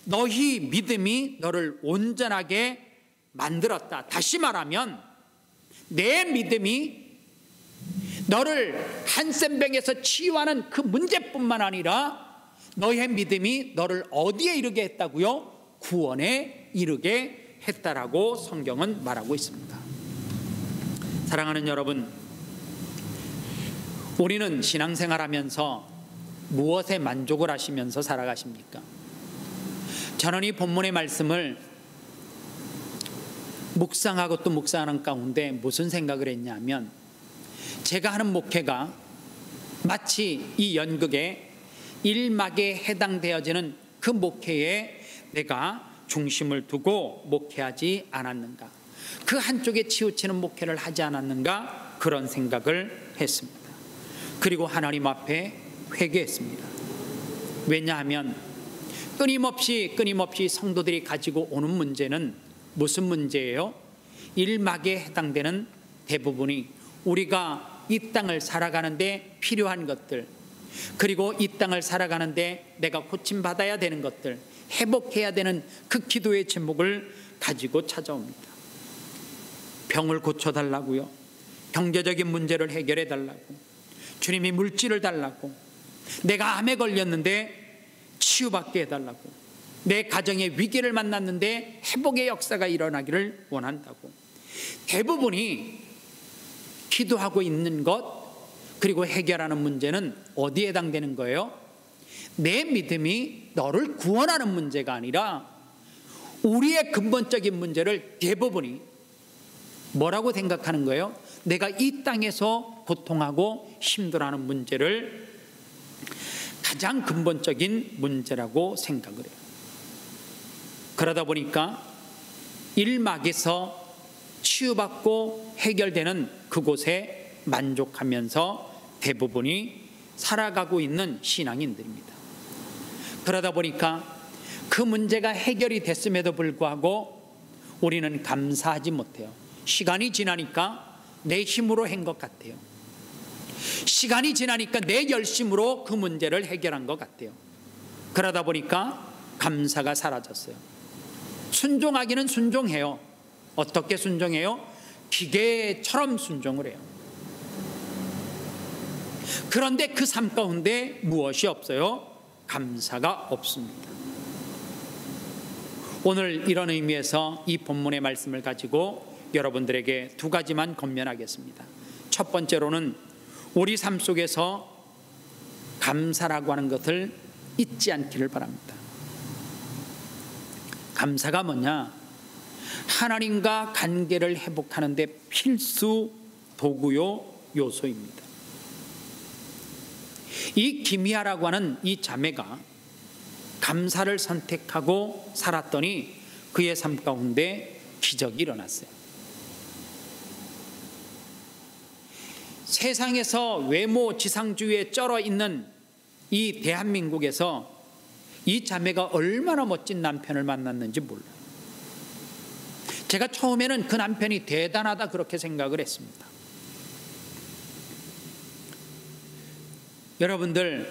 Speaker 1: 너희 믿음이 너를 온전하게 만들었다. 다시 말하면 내 믿음이 너를 한센병에서 치유하는 그 문제뿐만 아니라 너의 믿음이 너를 어디에 이르게 했다고요? 구원에 이르게 했다라고 성경은 말하고 있습니다. 사랑하는 여러분, 우리는 신앙생활하면서 무엇에 만족을 하시면서 살아가십니까? 저는 이 본문의 말씀을 묵상하고 또 묵상하는 가운데 무슨 생각을 했냐면, 제가 하는 목회가 마치 이 연극의 1막에 해당되어지는 그 목회에 내가 중심을 두고 목회하지 않았는가, 그 한쪽에 치우치는 목회를 하지 않았는가, 그런 생각을 했습니다. 그리고 하나님 앞에 회개했습니다. 왜냐하면 끊임없이 성도들이 가지고 오는 문제는 무슨 문제예요? 1막에 해당되는 대부분이 우리가 이 땅을 살아가는데 필요한 것들, 그리고 이 땅을 살아가는데 내가 고침받아야 되는 것들, 회복해야 되는 그 기도의 제목을 가지고 찾아옵니다. 병을 고쳐달라고요, 경제적인 문제를 해결해 달라고, 주님이 물질을 달라고, 내가 암에 걸렸는데 치유받게 해달라고, 내 가정의 위기를 만났는데 회복의 역사가 일어나기를 원한다고. 대부분이 기도하고 있는 것, 그리고 해결하는 문제는 어디에 해당되는 거예요? 내 믿음이 너를 구원하는 문제가 아니라 우리의 근본적인 문제를 대부분이 뭐라고 생각하는 거예요? 내가 이 땅에서 고통하고 힘들어하는 문제를 가장 근본적인 문제라고 생각을 해요. 그러다 보니까 1막에서 치유받고 해결되는 그곳에 만족하면서 대부분이 살아가고 있는 신앙인들입니다. 그러다 보니까 그 문제가 해결이 됐음에도 불구하고 우리는 감사하지 못해요. 시간이 지나니까 내 힘으로 한 것 같아요. 시간이 지나니까 내 열심으로 그 문제를 해결한 것 같아요. 그러다 보니까 감사가 사라졌어요. 순종하기는 순종해요. 어떻게 순종해요? 기계처럼 순종을 해요. 그런데 그 삶 가운데 무엇이 없어요? 감사가 없습니다. 오늘 이런 의미에서 이 본문의 말씀을 가지고 여러분들에게 두 가지만 권면하겠습니다. 첫 번째로는 우리 삶 속에서 감사라고 하는 것을 잊지 않기를 바랍니다. 감사가 뭐냐? 하나님과 관계를 회복하는 데 필수 도구요 요소입니다. 이 기미아라고 하는 이 자매가 감사를 선택하고 살았더니 그의 삶 가운데 기적이 일어났어요. 세상에서 외모 지상주의에 쩔어 있는 이 대한민국에서 이 자매가 얼마나 멋진 남편을 만났는지 몰라요. 제가 처음에는 그 남편이 대단하다 그렇게 생각을 했습니다. 여러분들,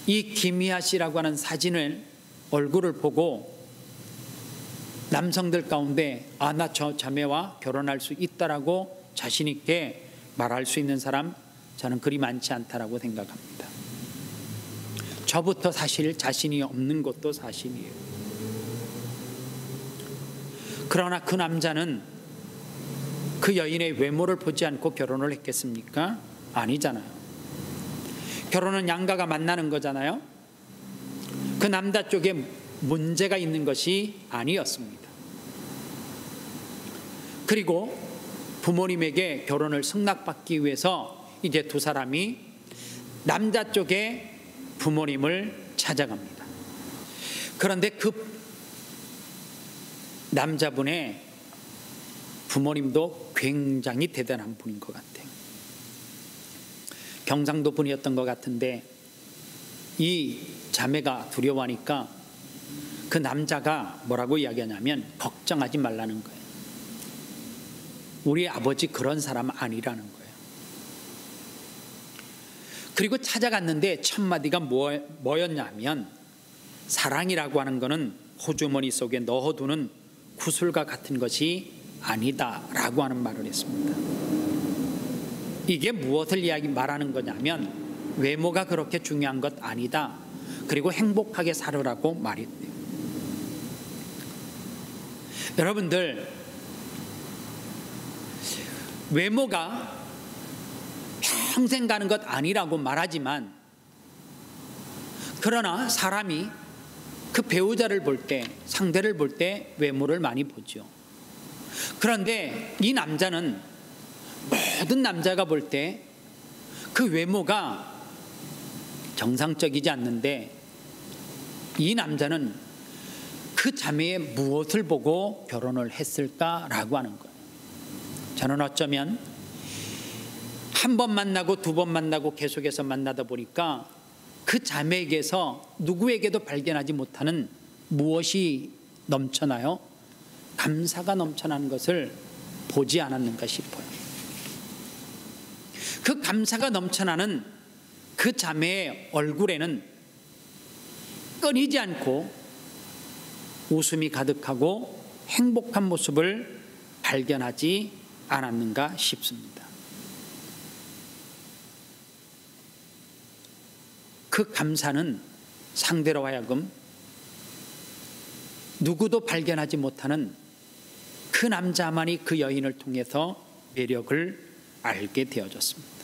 Speaker 1: 이 김희아 씨라고 하는 사진을 얼굴을 보고 남성들 가운데 나 저 자매와 결혼할 수 있다라고 자신 있게 말할 수 있는 사람 저는 그리 많지 않다라고 생각합니다. 저부터 사실 자신이 없는 것도 사실이에요. 그러나 그 남자는 그 여인의 외모를 보지 않고 결혼을 했겠습니까? 아니잖아요. 결혼은 양가가 만나는 거잖아요. 그 남자 쪽에 문제가 있는 것이 아니었습니다. 그리고 부모님에게 결혼을 승낙받기 위해서 이제 두 사람이 남자 쪽의 부모님을 찾아갑니다. 그런데 그 남자분의 부모님도 굉장히 대단한 분인 것 같아요. 경상도 분이었던 것 같은데 이 자매가 두려워하니까 그 남자가 뭐라고 이야기하냐면 걱정하지 말라는 거예요. 우리 아버지 그런 사람 아니라는 거예요. 그리고 찾아갔는데 첫 마디가 뭐였냐면 사랑이라고 하는 거는 호주머니 속에 넣어두는 구슬과 같은 것이 아니다라고 하는 말을 했습니다. 이게 무엇을 말하는 거냐면 외모가 그렇게 중요한 것 아니다. 그리고 행복하게 살으라고 말했대요. 여러분들, 외모가 평생 가는 것 아니라고 말하지만 그러나 사람이 그 배우자를 볼 때, 상대를 볼 때 외모를 많이 보죠. 그런데 이 남자는 모든 남자가 볼 때 그 외모가 정상적이지 않는데 이 남자는 그 자매의 무엇을 보고 결혼을 했을까라고 하는 거예요. 저는 어쩌면 한 번 만나고 두 번 만나고 계속해서 만나다 보니까 그 자매에게서 누구에게도 발견하지 못하는 무엇이 넘쳐나요? 감사가 넘쳐나는 것을 보지 않았는가 싶어요. 그 감사가 넘쳐나는 그 자매의 얼굴에는 끊이지 않고 웃음이 가득하고 행복한 모습을 발견하지 않았는가 싶습니다. 그 감사는 상대로 하여금 누구도 발견하지 못하는 그 남자만이 그 여인을 통해서 매력을 알게 되어졌습니다.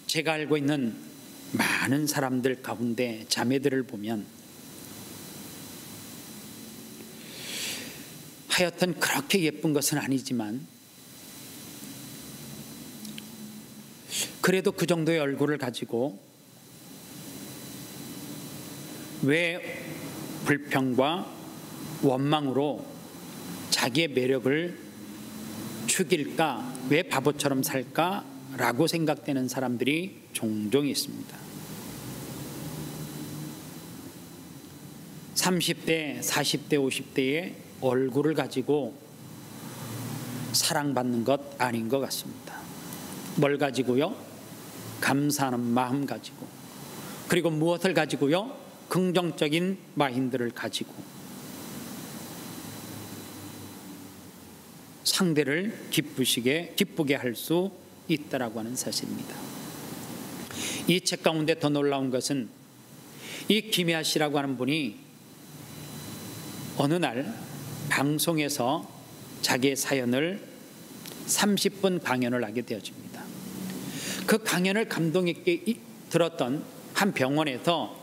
Speaker 1: 제가 알고 있는 많은 사람들 가운데 자매들을 보면 하여튼 그렇게 예쁜 것은 아니지만 그래도 그 정도의 얼굴을 가지고 왜 불평과 원망으로 자기의 매력을 죽일까? 왜 바보처럼 살까? 라고 생각되는 사람들이 종종 있습니다. 30대, 40대, 50대의 얼굴을 가지고 사랑받는 것 아닌 것 같습니다. 뭘 가지고요? 감사하는 마음 가지고, 그리고 무엇을 가지고요? 긍정적인 마인드를 가지고 상대를 기쁘게 할 수 있다라고 하는 사실입니다. 이 책 가운데 더 놀라운 것은 이 김혜아 씨라고 하는 분이 어느 날 방송에서 자기의 사연을 30분 강연을 하게 되어집니다. 그 강연을 감동 있게 들었던 한 병원에서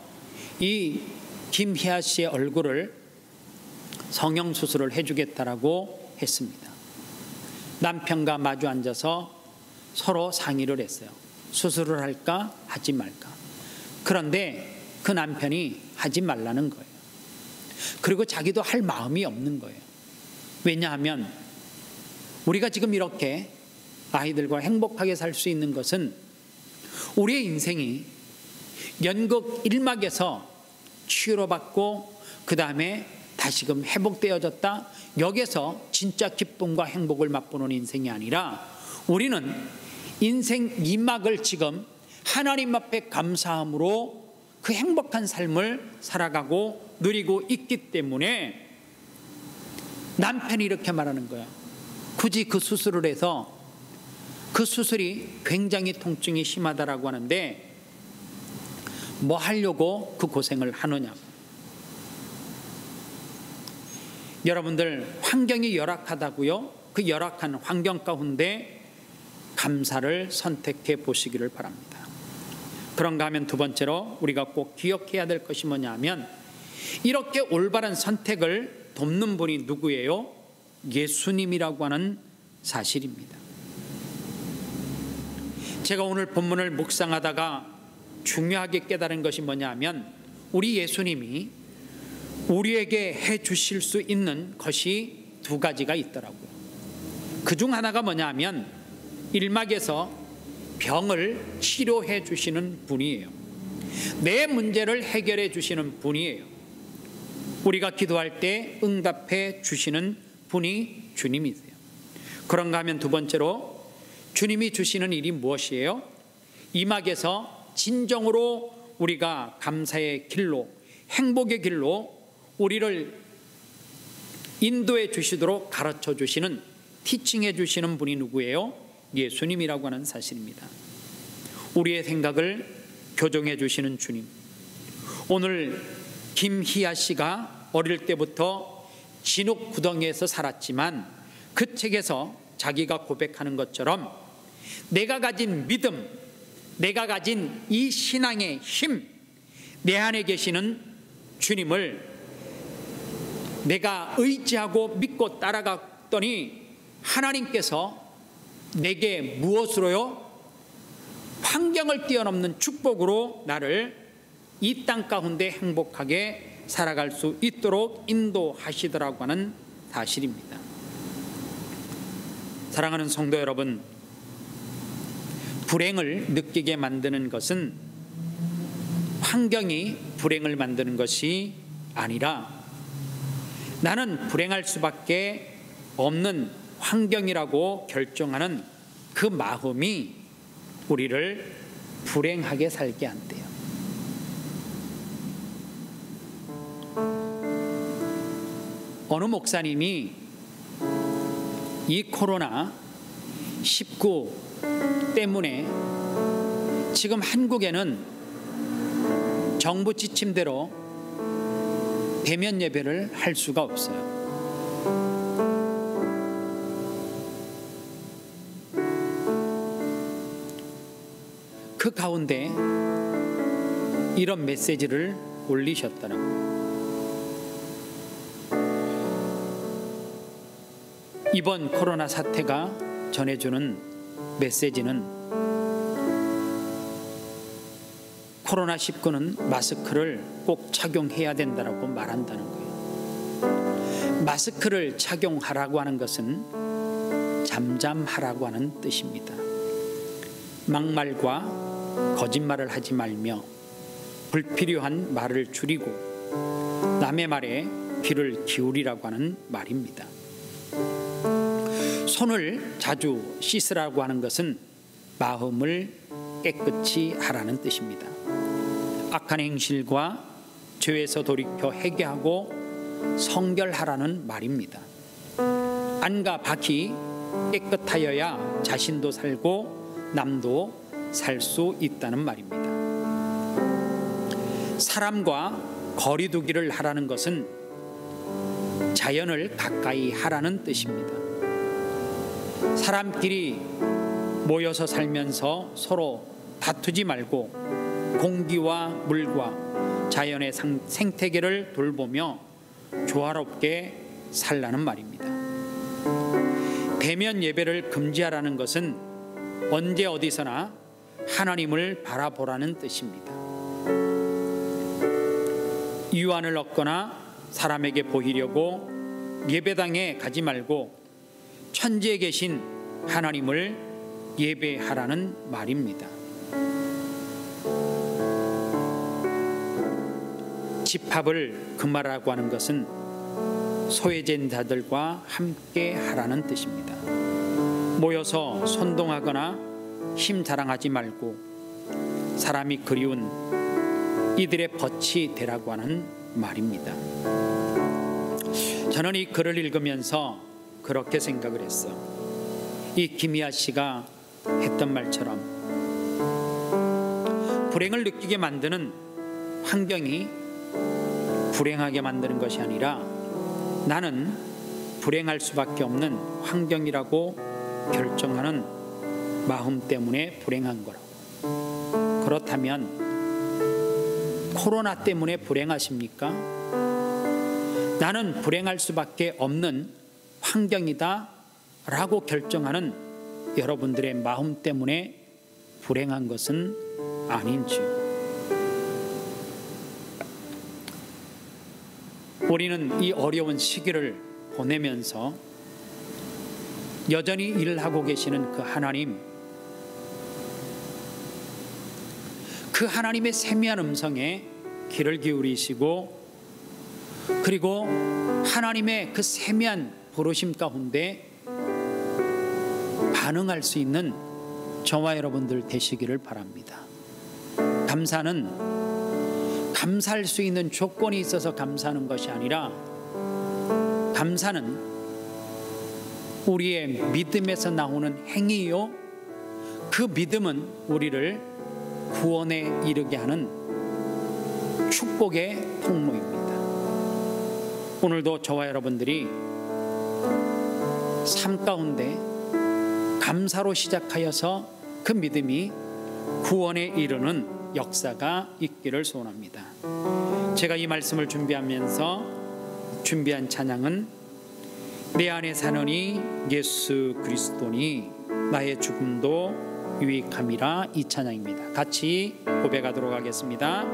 Speaker 1: 이 김희아 씨의 얼굴을 성형수술을 해주겠다라고 했습니다. 남편과 마주 앉아서 서로 상의를 했어요. 수술을 할까 하지 말까. 그런데 그 남편이 하지 말라는 거예요. 그리고 자기도 할 마음이 없는 거예요. 왜냐하면 우리가 지금 이렇게 아이들과 행복하게 살 수 있는 것은 우리의 인생이 연극 1막에서 치유받고 그 다음에 다시금 회복되어졌다, 여기서 진짜 기쁨과 행복을 맛보는 인생이 아니라 우리는 인생 2막을 지금 하나님 앞에 감사함으로 그 행복한 삶을 살아가고 누리고 있기 때문에 남편이 이렇게 말하는 거야. 굳이 그 수술을 해서, 그 수술이 굉장히 통증이 심하다라고 하는데 뭐 하려고 그 고생을 하느냐고. 여러분들, 환경이 열악하다고요? 그 열악한 환경 가운데 감사를 선택해 보시기를 바랍니다. 그런가 하면 두 번째로 우리가 꼭 기억해야 될 것이 뭐냐 하면, 이렇게 올바른 선택을 돕는 분이 누구예요? 예수님이라고 하는 사실입니다. 제가 오늘 본문을 묵상하다가 중요하게 깨달은 것이 뭐냐 하면, 우리 예수님이 우리에게 해 주실 수 있는 것이 두 가지가 있더라고요. 그중 하나가 뭐냐 하면 1막에서 병을 치료해 주시는 분이에요. 내 문제를 해결해 주시는 분이에요. 우리가 기도할 때 응답해 주시는 분이 주님이세요. 그런가 하면 두 번째로 주님이 주시는 일이 무엇이에요? 2막에서 진정으로 우리가 감사의 길로, 행복의 길로 우리를 인도해 주시도록 가르쳐 주시는, 티칭해 주시는 분이 누구예요? 예수님이라고 하는 사실입니다. 우리의 생각을 교정해 주시는 주님. 오늘 김희아 씨가 어릴 때부터 진흙 구덩이에서 살았지만 그 책에서 자기가 고백하는 것처럼 내가 가진 믿음, 내가 가진 이 신앙의 힘, 내 안에 계시는 주님을 내가 의지하고 믿고 따라갔더니 하나님께서 내게 무엇으로요? 환경을 뛰어넘는 축복으로 나를 이 땅 가운데 행복하게 살아갈 수 있도록 인도하시더라고 하는 사실입니다. 사랑하는 성도 여러분, 불행을 느끼게 만드는 것은 환경이 불행을 만드는 것이 아니라 나는 불행할 수밖에 없는 환경이라고 결정하는 그 마음이 우리를 불행하게 살게 한대요. 어느 목사님이 이 코로나19 때문에 지금 한국에는 정부 지침대로 대면 예배를 할 수가 없어요. 그 가운데 이런 메시지를 올리셨더라고요. 이번 코로나 사태가 전해주는 메시지는 코로나19는 마스크를 꼭 착용해야 된다고 말한다는 거예요. 마스크를 착용하라고 하는 것은 잠잠하라고 하는 뜻입니다. 막말과 거짓말을 하지 말며 불필요한 말을 줄이고 남의 말에 귀를 기울이라고 하는 말입니다. 손을 자주 씻으라고 하는 것은 마음을 깨끗이 하라는 뜻입니다. 악한 행실과 죄에서 돌이켜 회개하고 성결하라는 말입니다. 안과 밖이 깨끗하여야 자신도 살고 남도 살 수 있다는 말입니다. 사람과 거리두기를 하라는 것은 자연을 가까이 하라는 뜻입니다. 사람끼리 모여서 살면서 서로 다투지 말고 공기와 물과 자연의 생태계를 돌보며 조화롭게 살라는 말입니다. 대면 예배를 금지하라는 것은 언제 어디서나 하나님을 바라보라는 뜻입니다. 유한을 얻거나 사람에게 보이려고 예배당에 가지 말고 천지에 계신 하나님을 예배하라는 말입니다. 집합을 금하라고 하는 것은 소외된 자들과 함께 하라는 뜻입니다. 모여서 선동하거나 힘 자랑하지 말고 사람이 그리운 이들의 벗이 되라고 하는 말입니다. 저는 이 글을 읽으면서 그렇게 생각을 했어. 이 김희아 씨가 했던 말처럼 불행을 느끼게 만드는 환경이 불행하게 만드는 것이 아니라 나는 불행할 수밖에 없는 환경이라고 결정하는 마음 때문에 불행한 거라고. 그렇다면 코로나 때문에 불행하십니까? 나는 불행할 수밖에 없는 환경이다 라고 결정하는 여러분들의 마음 때문에 불행한 것은 아닌지요. 우리는 이 어려운 시기를 보내면서 여전히 일을 하고 계시는 그 하나님, 그 하나님의 세미한 음성에 귀를 기울이시고 그리고 하나님의 그 세미한 부르심 가운데 반응할 수 있는 저와 여러분들 되시기를 바랍니다. 감사는 감사할 수 있는 조건이 있어서 감사하는 것이 아니라 감사는 우리의 믿음에서 나오는 행위요, 그 믿음은 우리를 구원에 이르게 하는 축복의 통로입니다. 오늘도 저와 여러분들이 삶 가운데 감사로 시작하여서 그 믿음이 구원에 이르는 역사가 있기를 소원합니다. 제가 이 말씀을 준비하면서 준비한 찬양은 내 안에 사느니 예수 그리스도니 나의 죽음도 유익함이라, 이 찬양입니다. 같이 고백하도록 하겠습니다.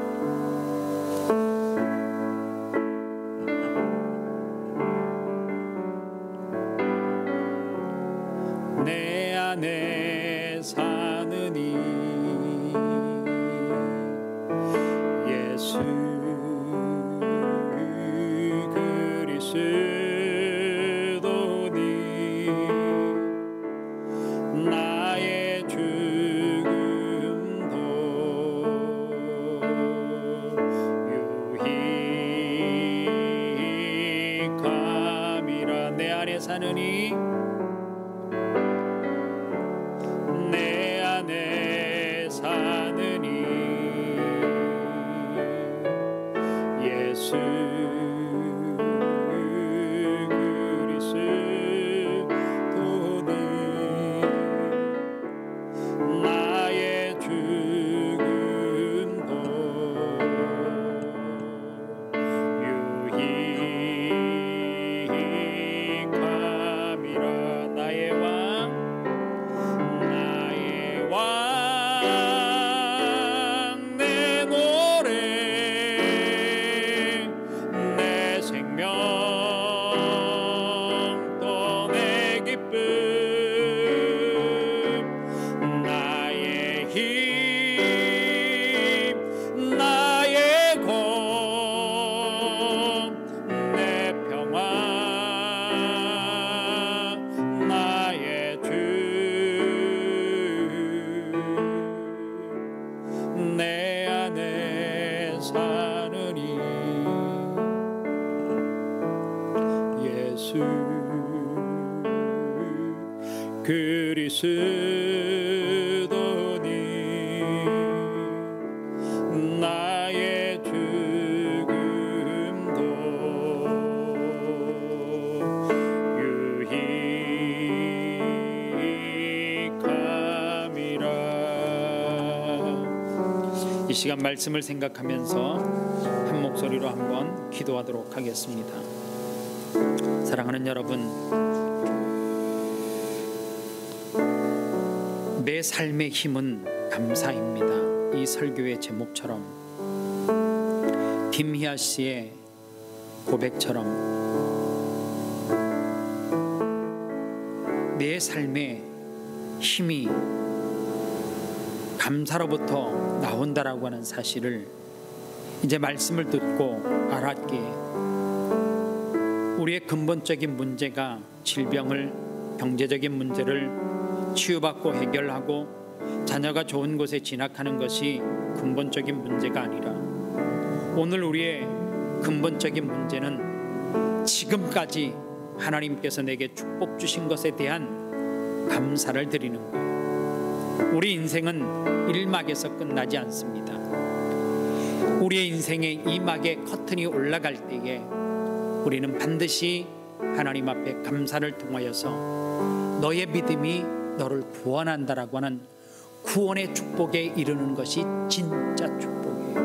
Speaker 1: 내 안에 사느니 예수 그리스도니 나의 죽음도 유익함이라. 내 안에 사느니 내 안에 사느니 예수 그리스도니 나의 죽음도 유익함이라. 나의 왕 내 노래 내 생명 또 내 기쁨 나의 힘 나의 공 내 평화 나의 주 내 안에 사느니 예수 그리스도니 나의 죽음도 유익함이라. 이 시간 말씀을 생각하면서 한 목소리로 한번 기도하도록 하겠습니다. 사랑하는 여러분, 내 삶의 힘은 감사입니다. 이 설교의 제목처럼, 김희아 씨의 고백처럼 내 삶의 힘이 감사로부터 나온다라고 하는 사실을 이제 말씀을 듣고 알았기에 우리의 근본적인 문제가 질병을, 경제적인 문제를 치유받고 해결하고 자녀가 좋은 곳에 진학하는 것이 근본적인 문제가 아니라, 오늘 우리의 근본적인 문제는 지금까지 하나님께서 내게 축복 주신 것에 대한 감사를 드리는 거예요. 우리 인생은 1막에서 끝나지 않습니다. 우리의 인생의 2막의 커튼이 올라갈 때에 우리는 반드시 하나님 앞에 감사를 통하여서 너의 믿음이 너를 구원한다라고 하는 구원의 축복에 이르는 것이 진짜 축복이에요.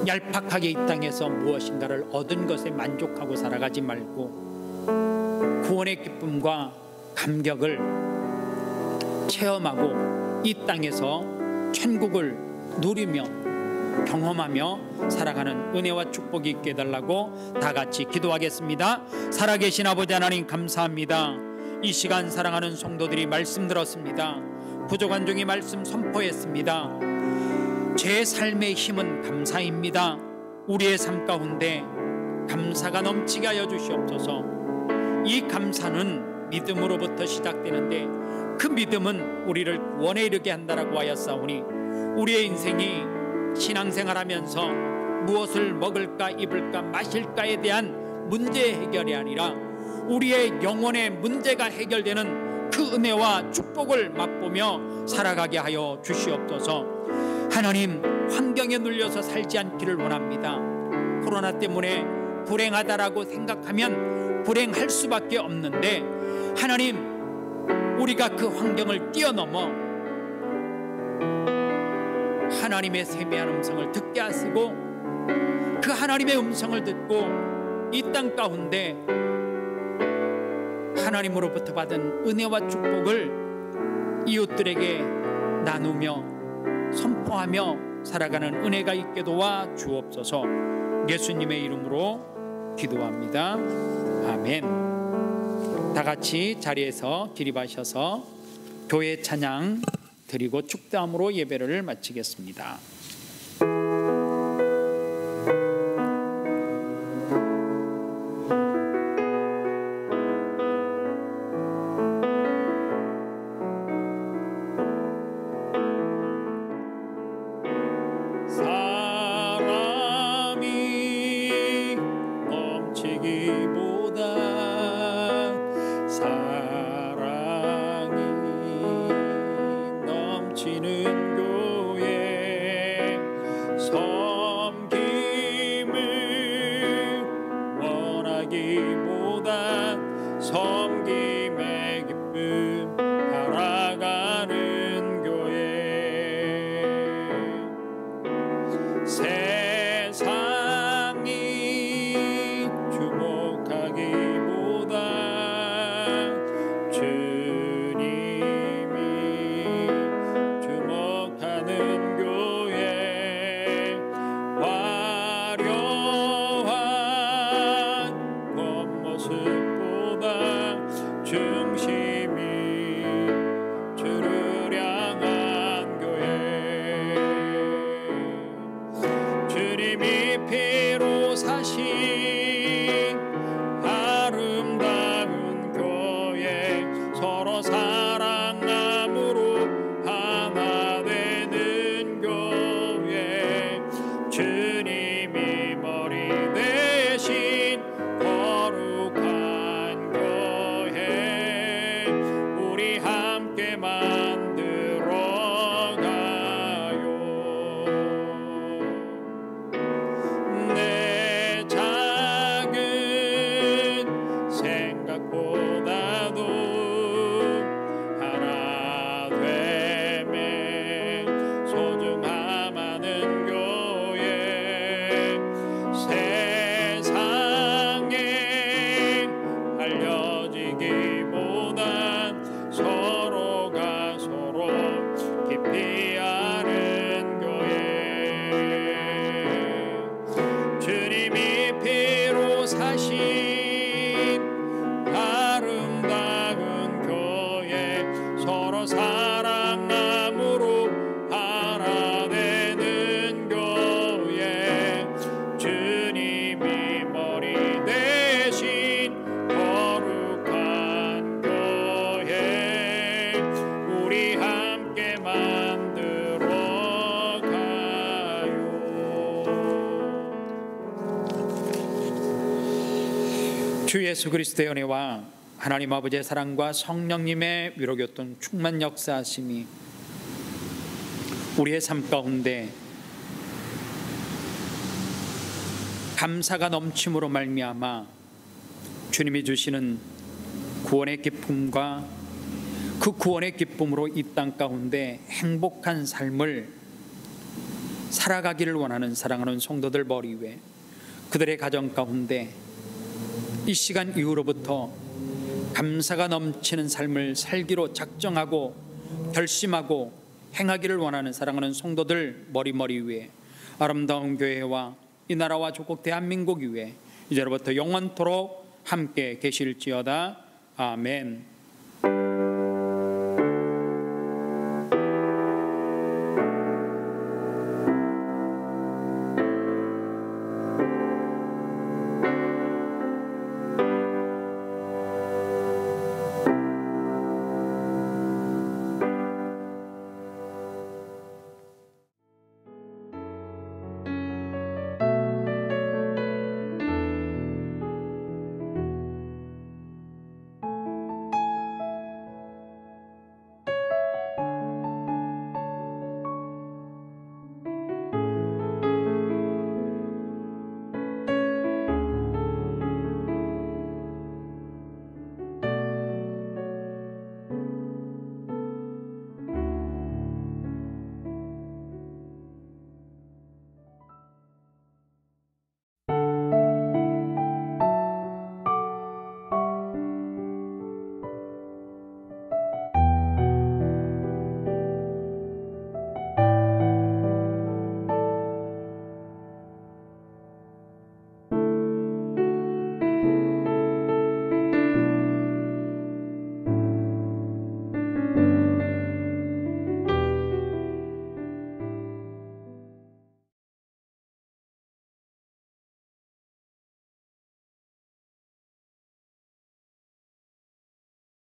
Speaker 1: 얄팍하게 이 땅에서 무엇인가를 얻은 것에 만족하고 살아가지 말고 구원의 기쁨과 감격을 체험하고 이 땅에서 천국을 누리며 경험하며 살아가는 은혜와 축복이 있게 해달라고 다 같이 기도하겠습니다. 살아계신 아버지 하나님, 감사합니다. 이 시간 사랑하는 성도들이 말씀 들었습니다. 부족한 종이 말씀 선포했습니다. 제 삶의 힘은 감사입니다. 우리의 삶 가운데 감사가 넘치게 하여 주시옵소서. 이 감사는 믿음으로부터 시작되는데 그 믿음은 우리를 구원에 이르게 한다라고 하였사오니, 우리의 인생이 신앙생활하면서 무엇을 먹을까 입을까 마실까에 대한 문제 해결이 아니라 우리의 영혼의 문제가 해결되는 그 은혜와 축복을 맛보며 살아가게 하여 주시옵소서. 하나님, 환경에 눌려서 살지 않기를 원합니다. 코로나 때문에 불행하다라고 생각하면 불행할 수밖에 없는데, 하나님, 우리가 그 환경을 뛰어넘어 하나님의 세미한 음성을 듣게 하시고 그 하나님의 음성을 듣고 이 땅 가운데 하나님으로부터 받은 은혜와 축복을 이웃들에게 나누며 선포하며 살아가는 은혜가 있게 도와 주옵소서. 예수님의 이름으로 기도합니다. 아멘. 다 같이 자리에서 기립하셔서 교회 찬양 드리고 축도함으로 예배를 마치겠습니다.
Speaker 2: 사람이 넘치기보다 사랑이 넘치는 교회, 섬김을 원하기보다 섬김의 기쁨 알아가는 교회, 세상이 주목하기보다 주님이 주목하는 교회, 화려한 겉모습보다 중심이 주를 향한 교회, 주님이 피로 사신 아름다운 교회, 서로 사랑함으로 하나 되는 교회, 주님이 머리 대신 거룩한 교회, 나누기보단 서로가 서로 깊이 아는 교회, 주님이 피로 사신 아름다운 교회, 서로 사랑함으로 하나 되는 교회, 주님이 머리 대신 거룩한 교회, 우리 함께 만들어 가요.
Speaker 1: 주 예수 그리스도의 은혜와 하나님 아버지의 사랑과 성령님의 위로교통 충만 역사하심이 우리의 삶 가운데 감사가 넘침으로 말미암아 주님이 주시는 구원의 기쁨과 그 구원의 기쁨으로 이 땅 가운데 행복한 삶을 살아가기를 원하는 사랑하는 성도들 머리 위에, 그들의 가정 가운데 이 시간 이후로부터 감사가 넘치는 삶을 살기로 작정하고 결심하고 행하기를 원하는 사랑하는 성도들 머리 위에, 아름다운 교회와 이 나라와 조국 대한민국 위에 이제로부터 영원토록 함께 계실지어다. 아멘.